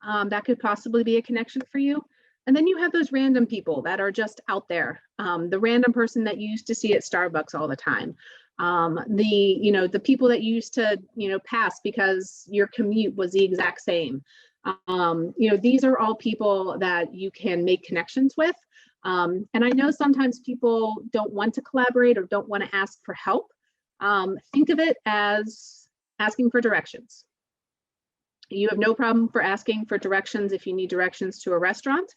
S1: that could possibly be a connection for you. And then you have those random people that are just out there. The random person that you used to see at Starbucks all the time. The people that you used to, pass because your commute was the exact same. These are all people that you can make connections with. And I know sometimes people don't want to collaborate or don't want to ask for help. Think of it as asking for directions. You have no problem for asking for directions if you need directions to a restaurant.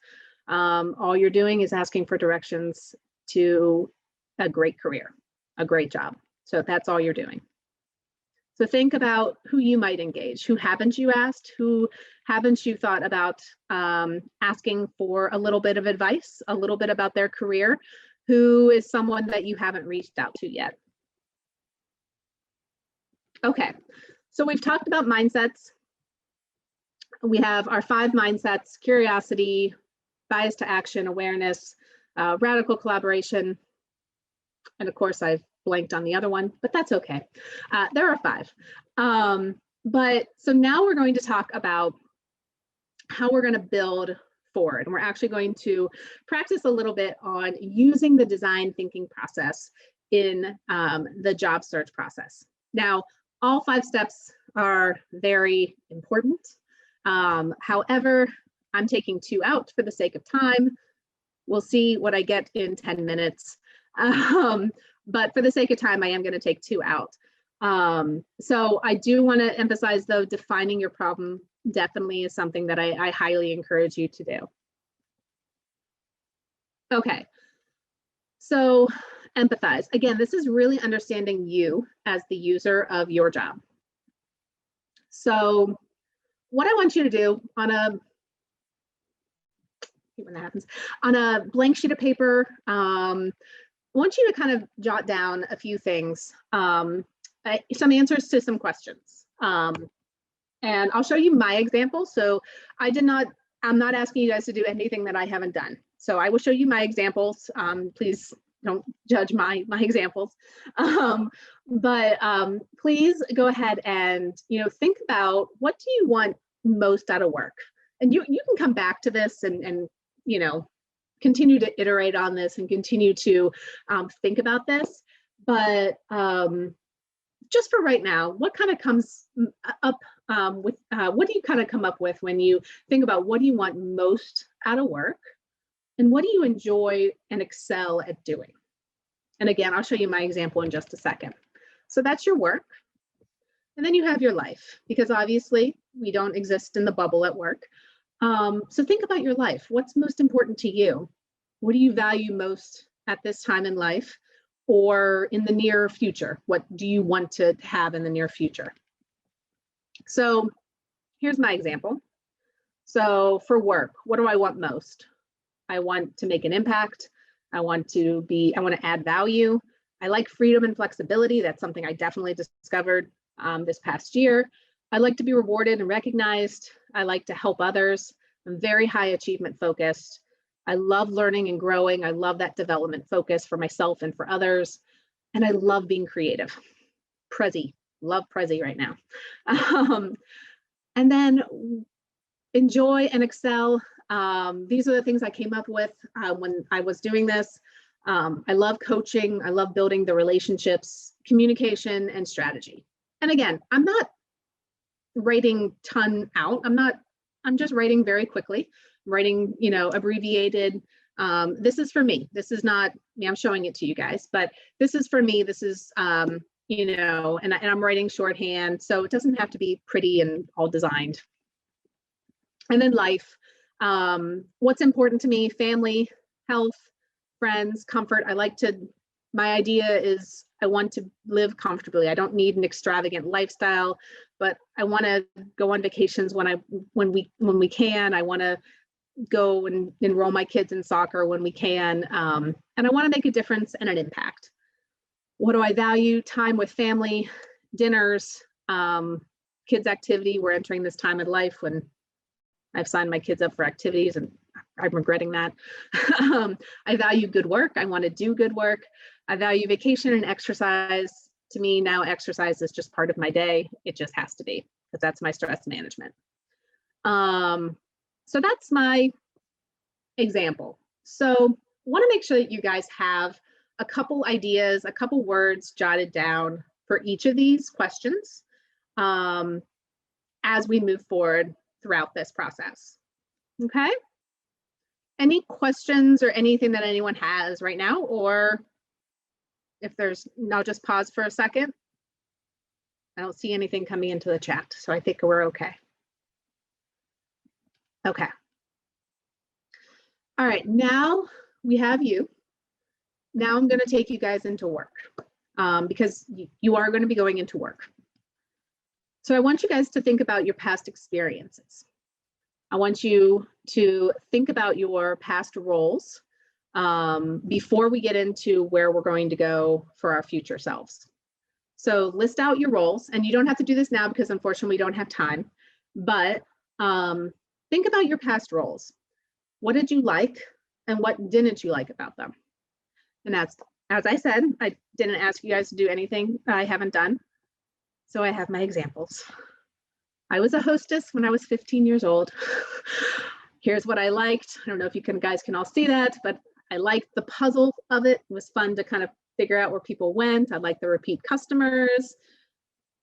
S1: All you're doing is asking for directions to a great career, a great job. So that's all you're doing. So think about who you might engage. Who haven't you asked? Who haven't you thought about asking for a little bit of advice, a little bit about their career? Who is someone that you haven't reached out to yet? Okay, so we've talked about mindsets. We have our 5 mindsets: curiosity, bias to action, awareness, radical collaboration, and of course I've blanked on the other one, but that's okay. There are 5. But so now we're going to talk about how we're going to build forward. And we're actually going to practice a little bit on using the design thinking process in the job search process. Now, all 5 steps are very important. However, I'm taking 2 out for the sake of time. We'll see what I get in 10 minutes. But for the sake of time, I am going to take 2 out. So I do want to emphasize, though, defining your problem definitely is something that I highly encourage you to do. Okay, so empathize. Again, this is really understanding you as the user of your job. So what I want you to do on a, when that happens, on a blank sheet of paper, I want you to kind of jot down a few things, some answers to some questions. And I'll show you my example. So I'm not asking you guys to do anything that I haven't done. So I will show you my examples. Please don't judge my examples. Please go ahead and, think about, what do you want most out of work? And you can come back to this and continue to iterate on this and continue to think about this. But just for right now, what kind of comes up what do you kind of come up with when you think about what do you want most out of work, and what do you enjoy and excel at doing? And again, I'll show you my example in just a second. So that's your work. And then you have your life, because obviously we don't exist in the bubble at work. So think about your life. What's most important to you? What do you value most at this time in life, or in the near future? What do you want to have in the near future? So here's my example. So for work, what do I want most? I want to make an impact. I want to add value. I like freedom and flexibility. That's something I definitely discovered this past year. I like to be rewarded and recognized. I like to help others. I'm very high achievement focused. I love learning and growing. I love that development focus for myself and for others. And I love being creative. Prezi, love Prezi right now. And then enjoy and excel. These are the things I came up with when I was doing this. I love coaching. I love building the relationships, communication, and strategy. And again, I'm not writing ton out. I'm just writing very quickly. I'm writing, abbreviated. This is for me. This is not me. I'm showing it to you guys, but this is for me. This is, and I'm writing shorthand, so it doesn't have to be pretty and all designed. And then life. What's important to me: family, health, friends, comfort. My idea is I want to live comfortably. I don't need an extravagant lifestyle, but I want to go on vacations when we can. I want to go and enroll my kids in soccer when we can. And I want to make a difference and an impact. What do I value? Time with family, dinners, kids' activity. We're entering this time in life when I've signed my kids up for activities and I'm regretting that. I value good work. I want to do good work. I value vacation and exercise. To me now, exercise is just part of my day. It just has to be, because that's my stress management. So that's my example. So I want to make sure that you guys have a couple ideas, a couple words jotted down for each of these questions as we move forward throughout this process. Okay? Any questions or anything that anyone has right now? Or if there's, I'll just pause for a second. I don't see anything coming into the chat, so I think we're okay. Okay. All right, now we have you. Now I'm going to take you guys into work because you are going to be going into work. So I want you guys to think about your past experiences. I want you to think about your past roles before we get into where we're going to go for our future selves. So list out your roles, and you don't have to do this now because unfortunately we don't have time, but Think about your past roles. What did you like and what didn't you like about them? And that's, as I said, I didn't ask you guys to do anything I haven't done. So I have my examples. I was a hostess when I was 15 years old. Here's what I liked. I don't know if you guys can all see that, but I liked the puzzle of it. It was fun to kind of figure out where people went. I liked the repeat customers,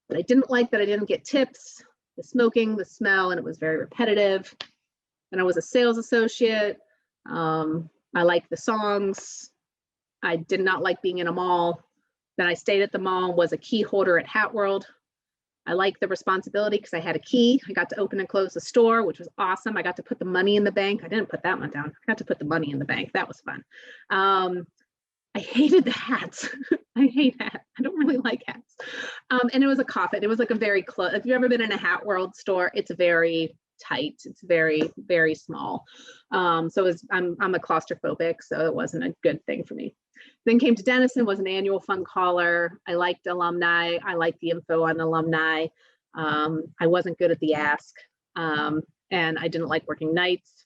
S1: but I didn't like that I didn't get tips, the smoking, the smell, and it was very repetitive. And I was a sales associate. I liked the songs. I did not like being in a mall. Then I stayed at the mall, was a key holder at Hat World. I liked the responsibility because I had a key. I got to open and close the store, which was awesome. I got to put the money in the bank. I didn't put that one down. I got to put the money in the bank. That was fun. I hated the hats. I hate hats. I don't really like hats. And it was a coffin. It was like a very close. If you've ever been in a Hat World store, it's very tight. It's very, very small. I'm a claustrophobic, so it wasn't a good thing for me. Then came to Denison, was an annual fund caller. I liked alumni. I liked the info on alumni. I wasn't good at the ask, and I didn't like working nights.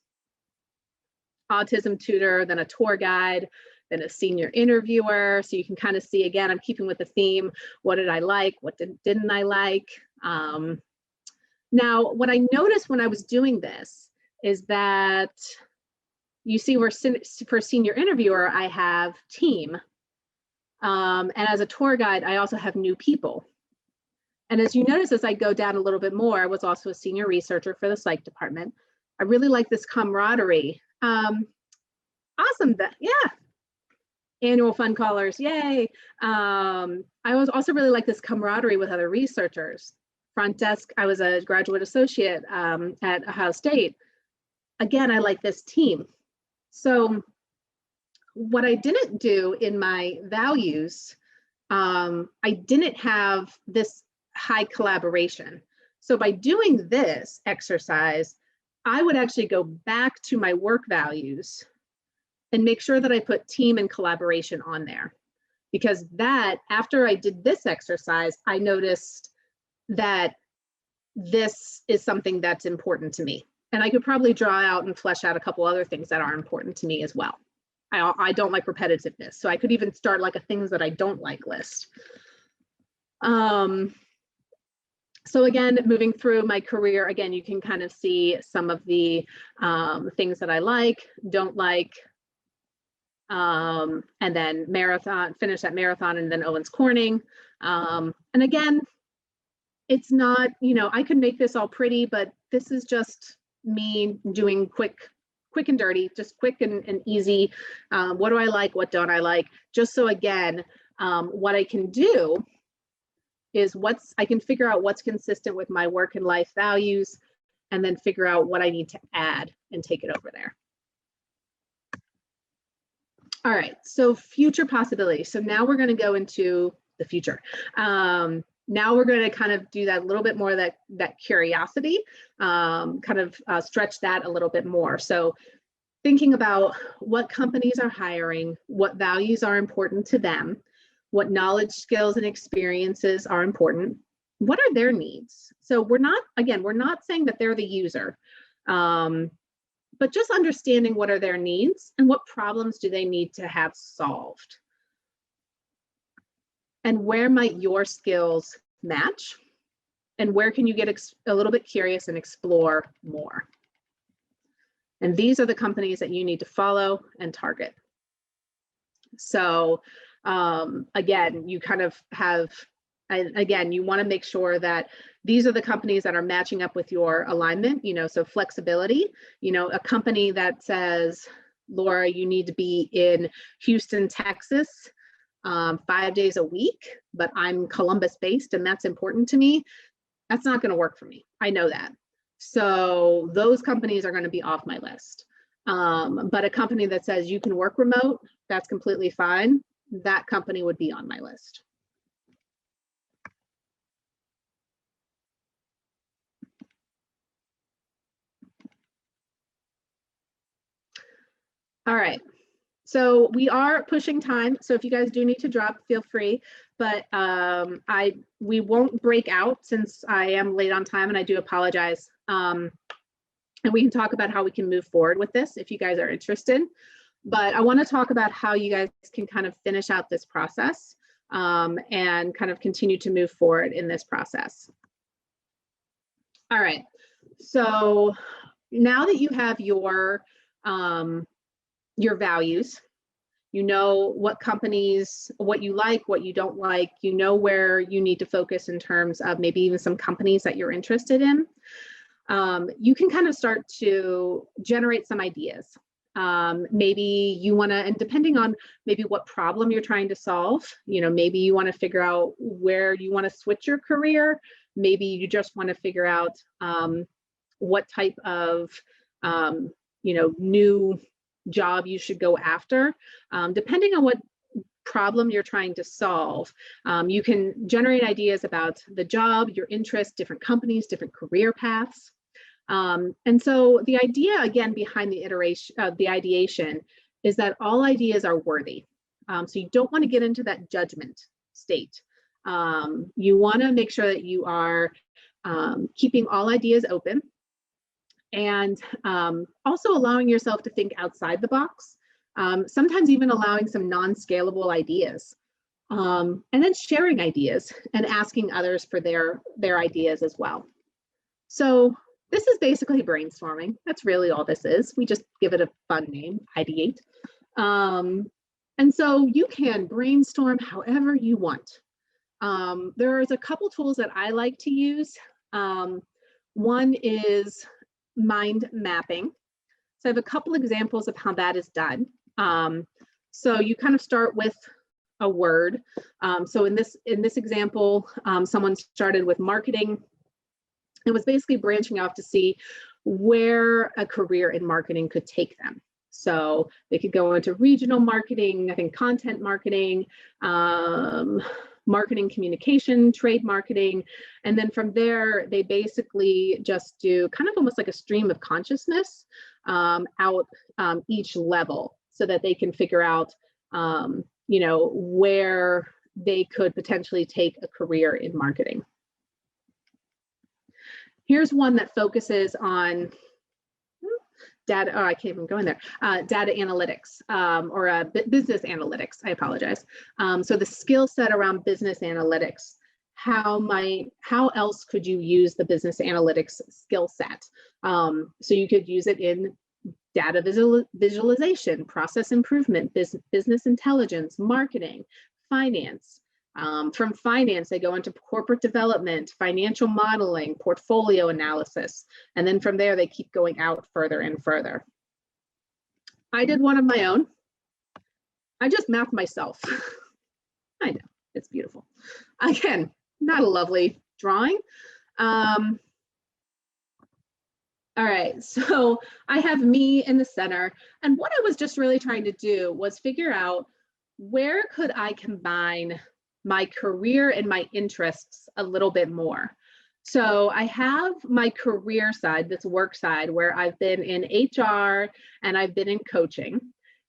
S1: Autism tutor, then a tour guide, then a senior interviewer. So you can kind of see, again, I'm keeping with the theme. What did I like? What didn't I like? Now, what I noticed when I was doing this is that you see where for senior interviewer, I have team. And as a tour guide, I also have new people. And as you notice, as I go down a little bit more, I was also a senior researcher for the psych department. I really like this camaraderie. Awesome, yeah. Annual fund callers, yay. I was also really like this camaraderie with other researchers. Front desk, I was a graduate associate at Ohio State. Again, I like this team. So what I didn't do in my values, I didn't have this high collaboration. So by doing this exercise, I would actually go back to my work values and make sure that I put team and collaboration on there. Because that, after I did this exercise, I noticed that this is something that's important to me. And I could probably draw out and flesh out a couple other things that are important to me as well. I don't like repetitiveness. So I could even start like a things that I don't like list. So again, moving through my career, again, you can kind of see some of the things that I like, don't like, and then marathon, finish at marathon and then Owens Corning. And again, it's not, I could make this all pretty, but this is just me doing quick and dirty, just quick and easy. What do I like? What don't I like? Just so again, what I can do is I can figure out what's consistent with my work and life values, and then figure out what I need to add and take it over there. All right, so future possibilities. So now we're going to go into the future. Now we're going to kind of do that a little bit more, that curiosity, kind of stretch that a little bit more. So thinking about what companies are hiring, what values are important to them, what knowledge, skills, and experiences are important, what are their needs? So we're not saying that they're the user, but just understanding what are their needs and what problems do they need to have solved. And where might your skills match? And where can you get a little bit curious and explore more? And these are the companies that you need to follow and target. So again, you kind of have, again, you want to make sure that these are the companies that are matching up with your alignment, so flexibility, a company that says, Laura, you need to be in Houston, Texas, 5 days a week, but I'm Columbus based and that's important to me. That's not going to work for me. I know that. So those companies are going to be off my list. But a company that says you can work remote, that's completely fine. That company would be on my list. All right. So we are pushing time. So if you guys do need to drop, feel free. But we won't break out since I am late on time, and I do apologize. And we can talk about how we can move forward with this if you guys are interested. But I want to talk about how you guys can kind of finish out this process and kind of continue to move forward in this process. All right, so now that you have your values, you know what companies, what you like, what you don't like, you know where you need to focus in terms of maybe even some companies that you're interested in. You can kind of start to generate some ideas. Maybe you want to, and depending on maybe what problem you're trying to solve, maybe you want to figure out where you want to switch your career. Maybe you just want to figure out what type of, new job you should go after. Depending on what problem you're trying to solve, you can generate ideas about the job, your interests, different companies, different career paths. And so the idea, again, behind the ideation is that all ideas are worthy. So you don't want to get into that judgment state. You want to make sure that you are keeping all ideas open and also allowing yourself to think outside the box, sometimes even allowing some non-scalable ideas. And then sharing ideas and asking others for their ideas as well. So this is basically brainstorming. That's really all this is. We just give it a fun name, ideate. And so you can brainstorm however you want. There's a couple tools that I like to use. One is mind mapping. So I have a couple examples of how that is done. So you kind of start with a word. So in this example, someone started with marketing. It was basically branching off to see where a career in marketing could take them. So they could go into regional marketing, I think content marketing, marketing communication, trade marketing. And then from there, they basically just do kind of almost like a stream of consciousness out each level so that they can figure out, where they could potentially take a career in marketing. Here's one that focuses on data. Oh, I can't even go in there. Data analytics or business analytics. I apologize. So the skill set around business analytics. How else could you use the business analytics skill set? So you could use it in data visualization, process improvement, business intelligence, marketing, finance. From finance, they go into corporate development, financial modeling, portfolio analysis, and then from there, they keep going out further and further. I did one of my own. I just mapped myself. I know, it's beautiful. Again, not a lovely drawing. All right, so I have me in the center, and what I was just really trying to do was figure out where could I combine my career and my interests a little bit more. So I have my career side, this work side, where I've been in HR and I've been in coaching.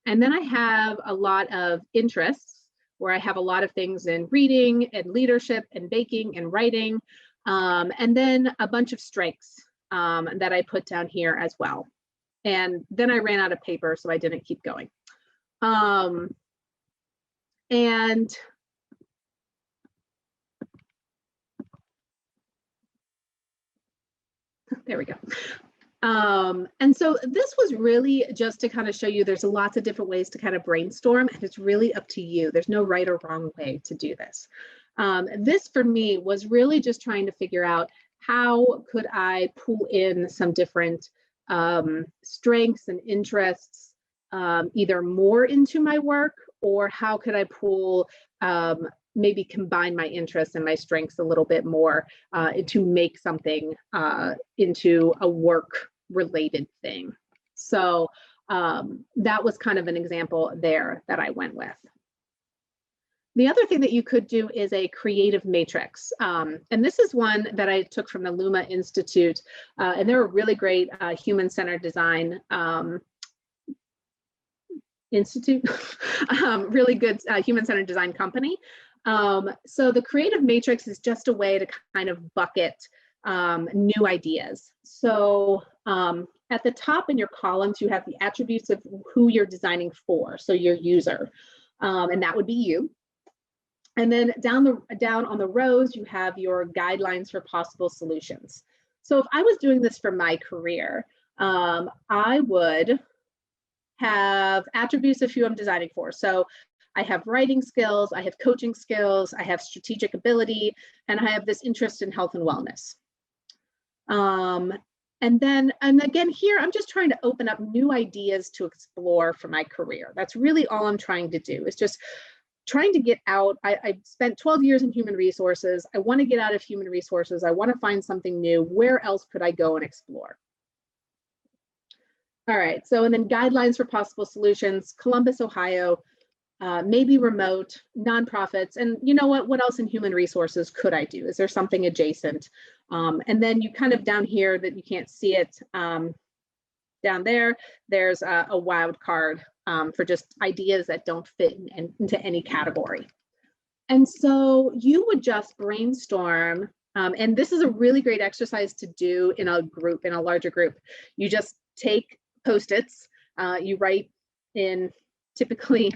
S1: And then I have a lot of interests where I have a lot of things in reading and leadership and baking and writing. And then a bunch of strengths that I put down here as well. And then I ran out of paper, so I didn't keep going. And there we go. And so this was really just to kind of show you there's lots of different ways to kind of brainstorm, and it's really up to you. There's no right or wrong way to do this. This for me was really just trying to figure out how could I pull in some different strengths and interests, either more into my work, or how could I pull maybe combine my interests and my strengths a little bit more to make something into a work related thing. So that was kind of an example there that I went with. The other thing that you could do is a creative matrix. And this is one that I took from the Luma Institute, and they're a really great human-centered design institute, really good human-centered design company. So the creative matrix is just a way to kind of bucket new ideas. So at the top in your columns, you have the attributes of who you're designing for, so your user, and that would be you. And then down on the rows, you have your guidelines for possible solutions. So if I was doing this for my career, I would have attributes of who I'm designing for. So I have writing skills, I have coaching skills, I have strategic ability, and I have this interest in health and wellness. And again, here, I'm just trying to open up new ideas to explore for my career. That's really all I'm trying to do, is just trying to get out. I spent 12 years in human resources. I want to get out of human resources. I want to find something new. Where else could I go and explore? All right, so and then guidelines for possible solutions, Columbus, Ohio, maybe remote, nonprofits, and you know what else in human resources could I do? Is there something adjacent? And then you kind of down here that you can't see it, down there, there's a wild card for just ideas that don't fit into any category. And so you would just brainstorm, and this is a really great exercise to do in a group, in a larger group. You just take Post-its, you write in typically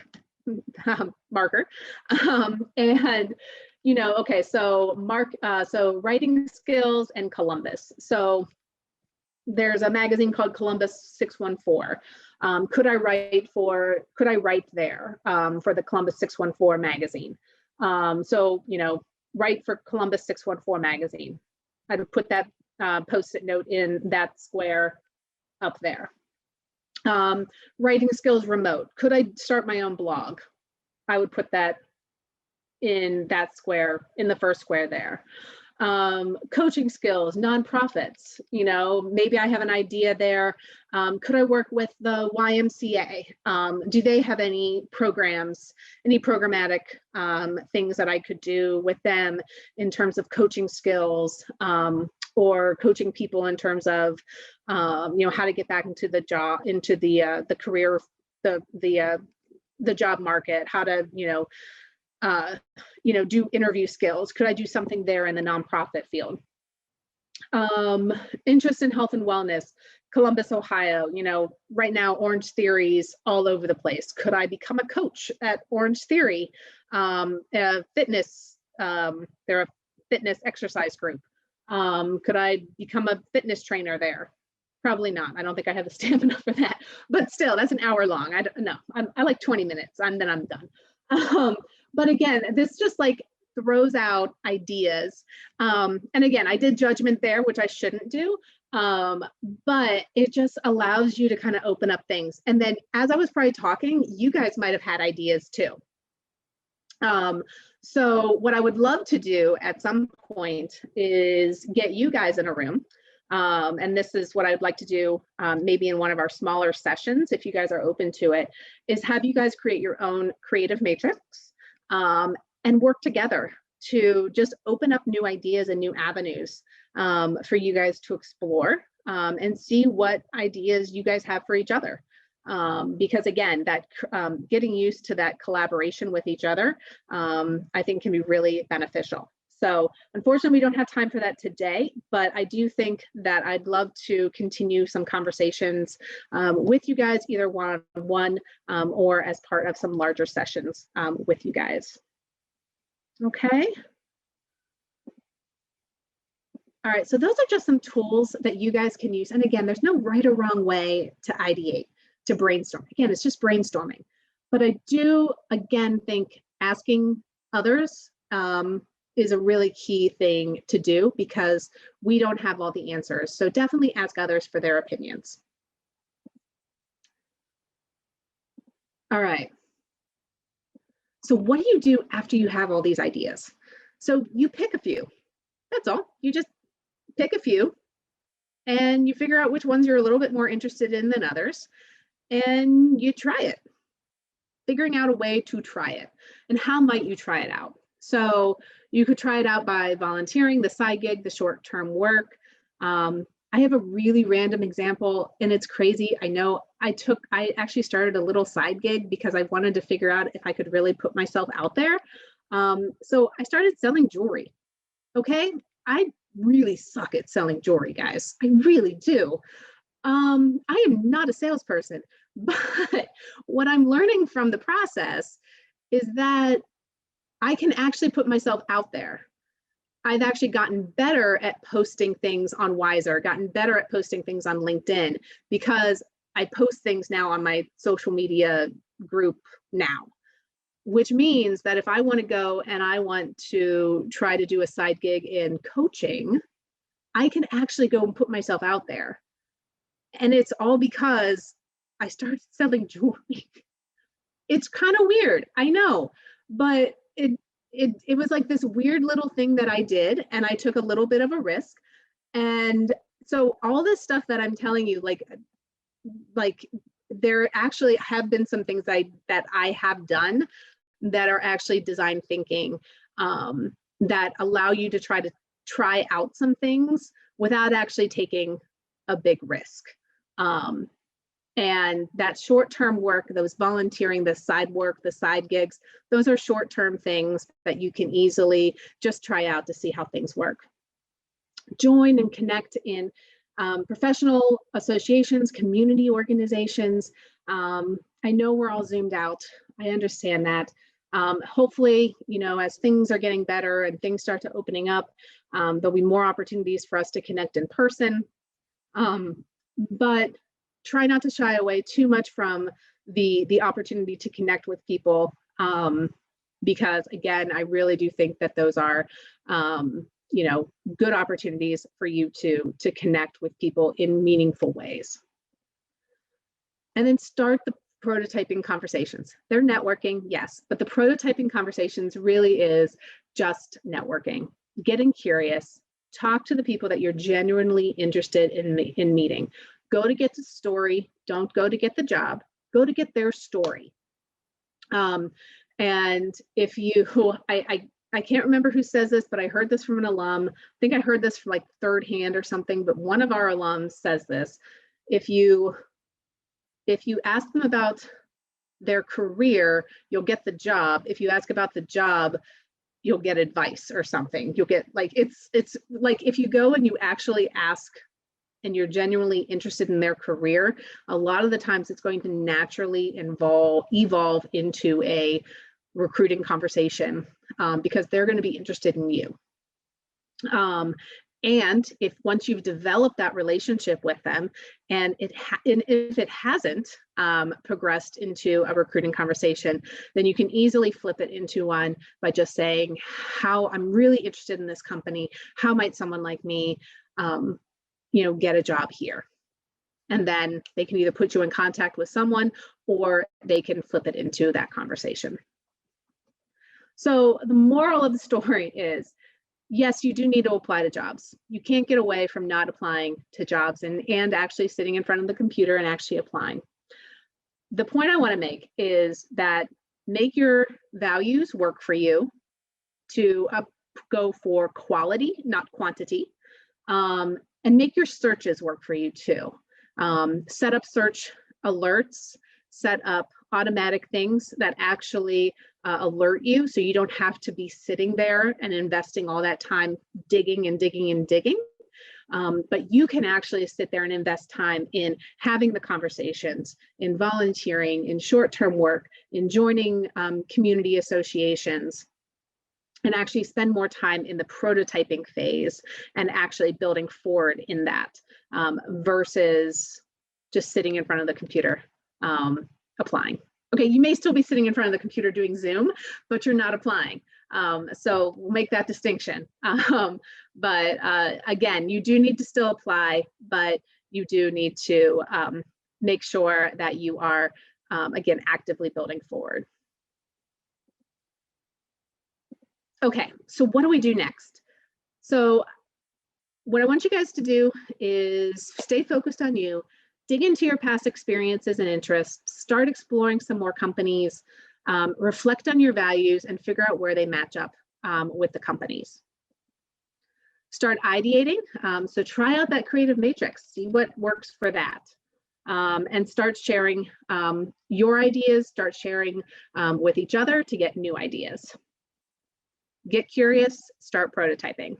S1: marker, and you know, okay, so so writing skills and Columbus. So there's a magazine called Columbus 614. Could I write there for the Columbus 614 magazine? So, you know, write for Columbus 614 magazine. I'd put that Post-it note in that square up there. Writing skills remote. Could I start my own blog? I would put that in that square, in the first square there. Coaching skills, nonprofits, you know, maybe I have an idea there. Could I work with the YMCA? Do they have any programs, any programmatic things that I could do with them in terms of coaching skills, or coaching people in terms of, you know, how to get back into the job, into the career, the job market, how to, you know, do interview skills. Could I do something there in the nonprofit field? Interest in health and wellness, Columbus, Ohio, you know, right now, Orange Theory's all over the place. Could I become a coach at Orange Theory? Fitness, they're a fitness exercise group. Could I become a fitness trainer there? Probably not. I don't think I have the stamina for that, but still, that's an hour long. I like 20 minutes, and then I'm done. But again, this just like throws out ideas. And again, I did judgment there, which I shouldn't do, but it just allows you to kind of open up things. And then as I was probably talking, you guys might have had ideas too. So what I would love to do at some point is get you guys in a room. And this is what I'd like to do, maybe in one of our smaller sessions, if you guys are open to it, is have you guys create your own creative matrix, and work together to just open up new ideas and new avenues for you guys to explore, and see what ideas you guys have for each other. Because again, that getting used to that collaboration with each other, I think can be really beneficial. So unfortunately, we don't have time for that today, but I do think that I'd love to continue some conversations with you guys, either one-on-one or as part of some larger sessions with you guys. Okay. All right, so those are just some tools that you guys can use. And again, there's no right or wrong way to ideate, to brainstorm. Again, it's just brainstorming. But I do, again, think asking others is a really key thing to do, because we don't have all the answers. So definitely ask others for their opinions. All right. So what do you do after you have all these ideas? So you pick a few. That's all. You just pick a few and you figure out which ones you're a little bit more interested in than others, and you try it. Figuring out a way to try it. And how might you try it out? So you could try it out by volunteering, the side gig, the short-term work. I have a really random example, and it's crazy. I know I actually started a little side gig because I wanted to figure out if I could really put myself out there. So I started selling jewelry. Okay, I really suck at selling jewelry, guys. I really do. I am not a salesperson, but what I'm learning from the process is that I can actually put myself out there. I've actually gotten better at posting things on Wiser, gotten better at posting things on LinkedIn, because I post things now on my social media group now, which means that if I want to go and I want to try to do a side gig in coaching, I can actually go and put myself out there. And it's all because I started selling jewelry. It's kind of weird, I know, but it was like this weird little thing that I did, and I took a little bit of a risk. And so all this stuff that I'm telling you, like there actually have been some things that I have done that are actually design thinking, that allow you to try out some things without actually taking a big risk. And that short-term work, those volunteering, the side work, the side gigs, those are short-term things that you can easily just try out to see how things work. Join and connect in professional associations, community organizations. I know we're all zoomed out. I understand that. Hopefully, you know, as things are getting better and things start to opening up, there'll be more opportunities for us to connect in person. But try not to shy away too much from the opportunity to connect with people, because again, I really do think that those are, you know, good opportunities for you to connect with people in meaningful ways. And then start the prototyping conversations. They're networking, yes, but the prototyping conversations really is just networking, getting curious, talk to the people that you're genuinely interested in meeting. Go to get the story, don't go to get the job, go to get their story. And if you, I can't remember who says this, but I heard this from an alum. I think I heard this from like third hand or something, but one of our alums says this: if you ask them about their career, you'll get the job. If you ask about the job, you'll get advice or something. You'll get like, it's like if you go and you actually ask and you're genuinely interested in their career, a lot of the times it's going to naturally evolve into a recruiting conversation, because they're going to be interested in you. And if once you've developed that relationship with them, and if it hasn't progressed into a recruiting conversation, then you can easily flip it into one by just saying, how I'm really interested in this company. How might someone like me, you know, get a job here? And then they can either put you in contact with someone, or they can flip it into that conversation. So the moral of the story is, yes, you do need to apply to jobs. You can't get away from not applying to jobs and actually sitting in front of the computer and actually applying. The point I want to make is that make your values work for you to go for quality, not quantity, and make your searches work for you too. Set up search alerts, set up automatic things that actually alert you, so you don't have to be sitting there and investing all that time digging and digging and digging. But you can actually sit there and invest time in having the conversations, in volunteering, in short-term work, in joining community associations, and actually spend more time in the prototyping phase and actually building forward in that, versus just sitting in front of the computer applying. Okay, you may still be sitting in front of the computer doing Zoom, but you're not applying. So we'll make that distinction. But again, you do need to still apply, but you do need to make sure that you are, again, actively building forward. Okay, so what do we do next? So what I want you guys to do is stay focused on you, dig into your past experiences and interests, start exploring some more companies, reflect on your values, and figure out where they match up with the companies. Start ideating, so try out that creative matrix, see what works for that, and start sharing your ideas, start sharing with each other to get new ideas. Get curious, start prototyping.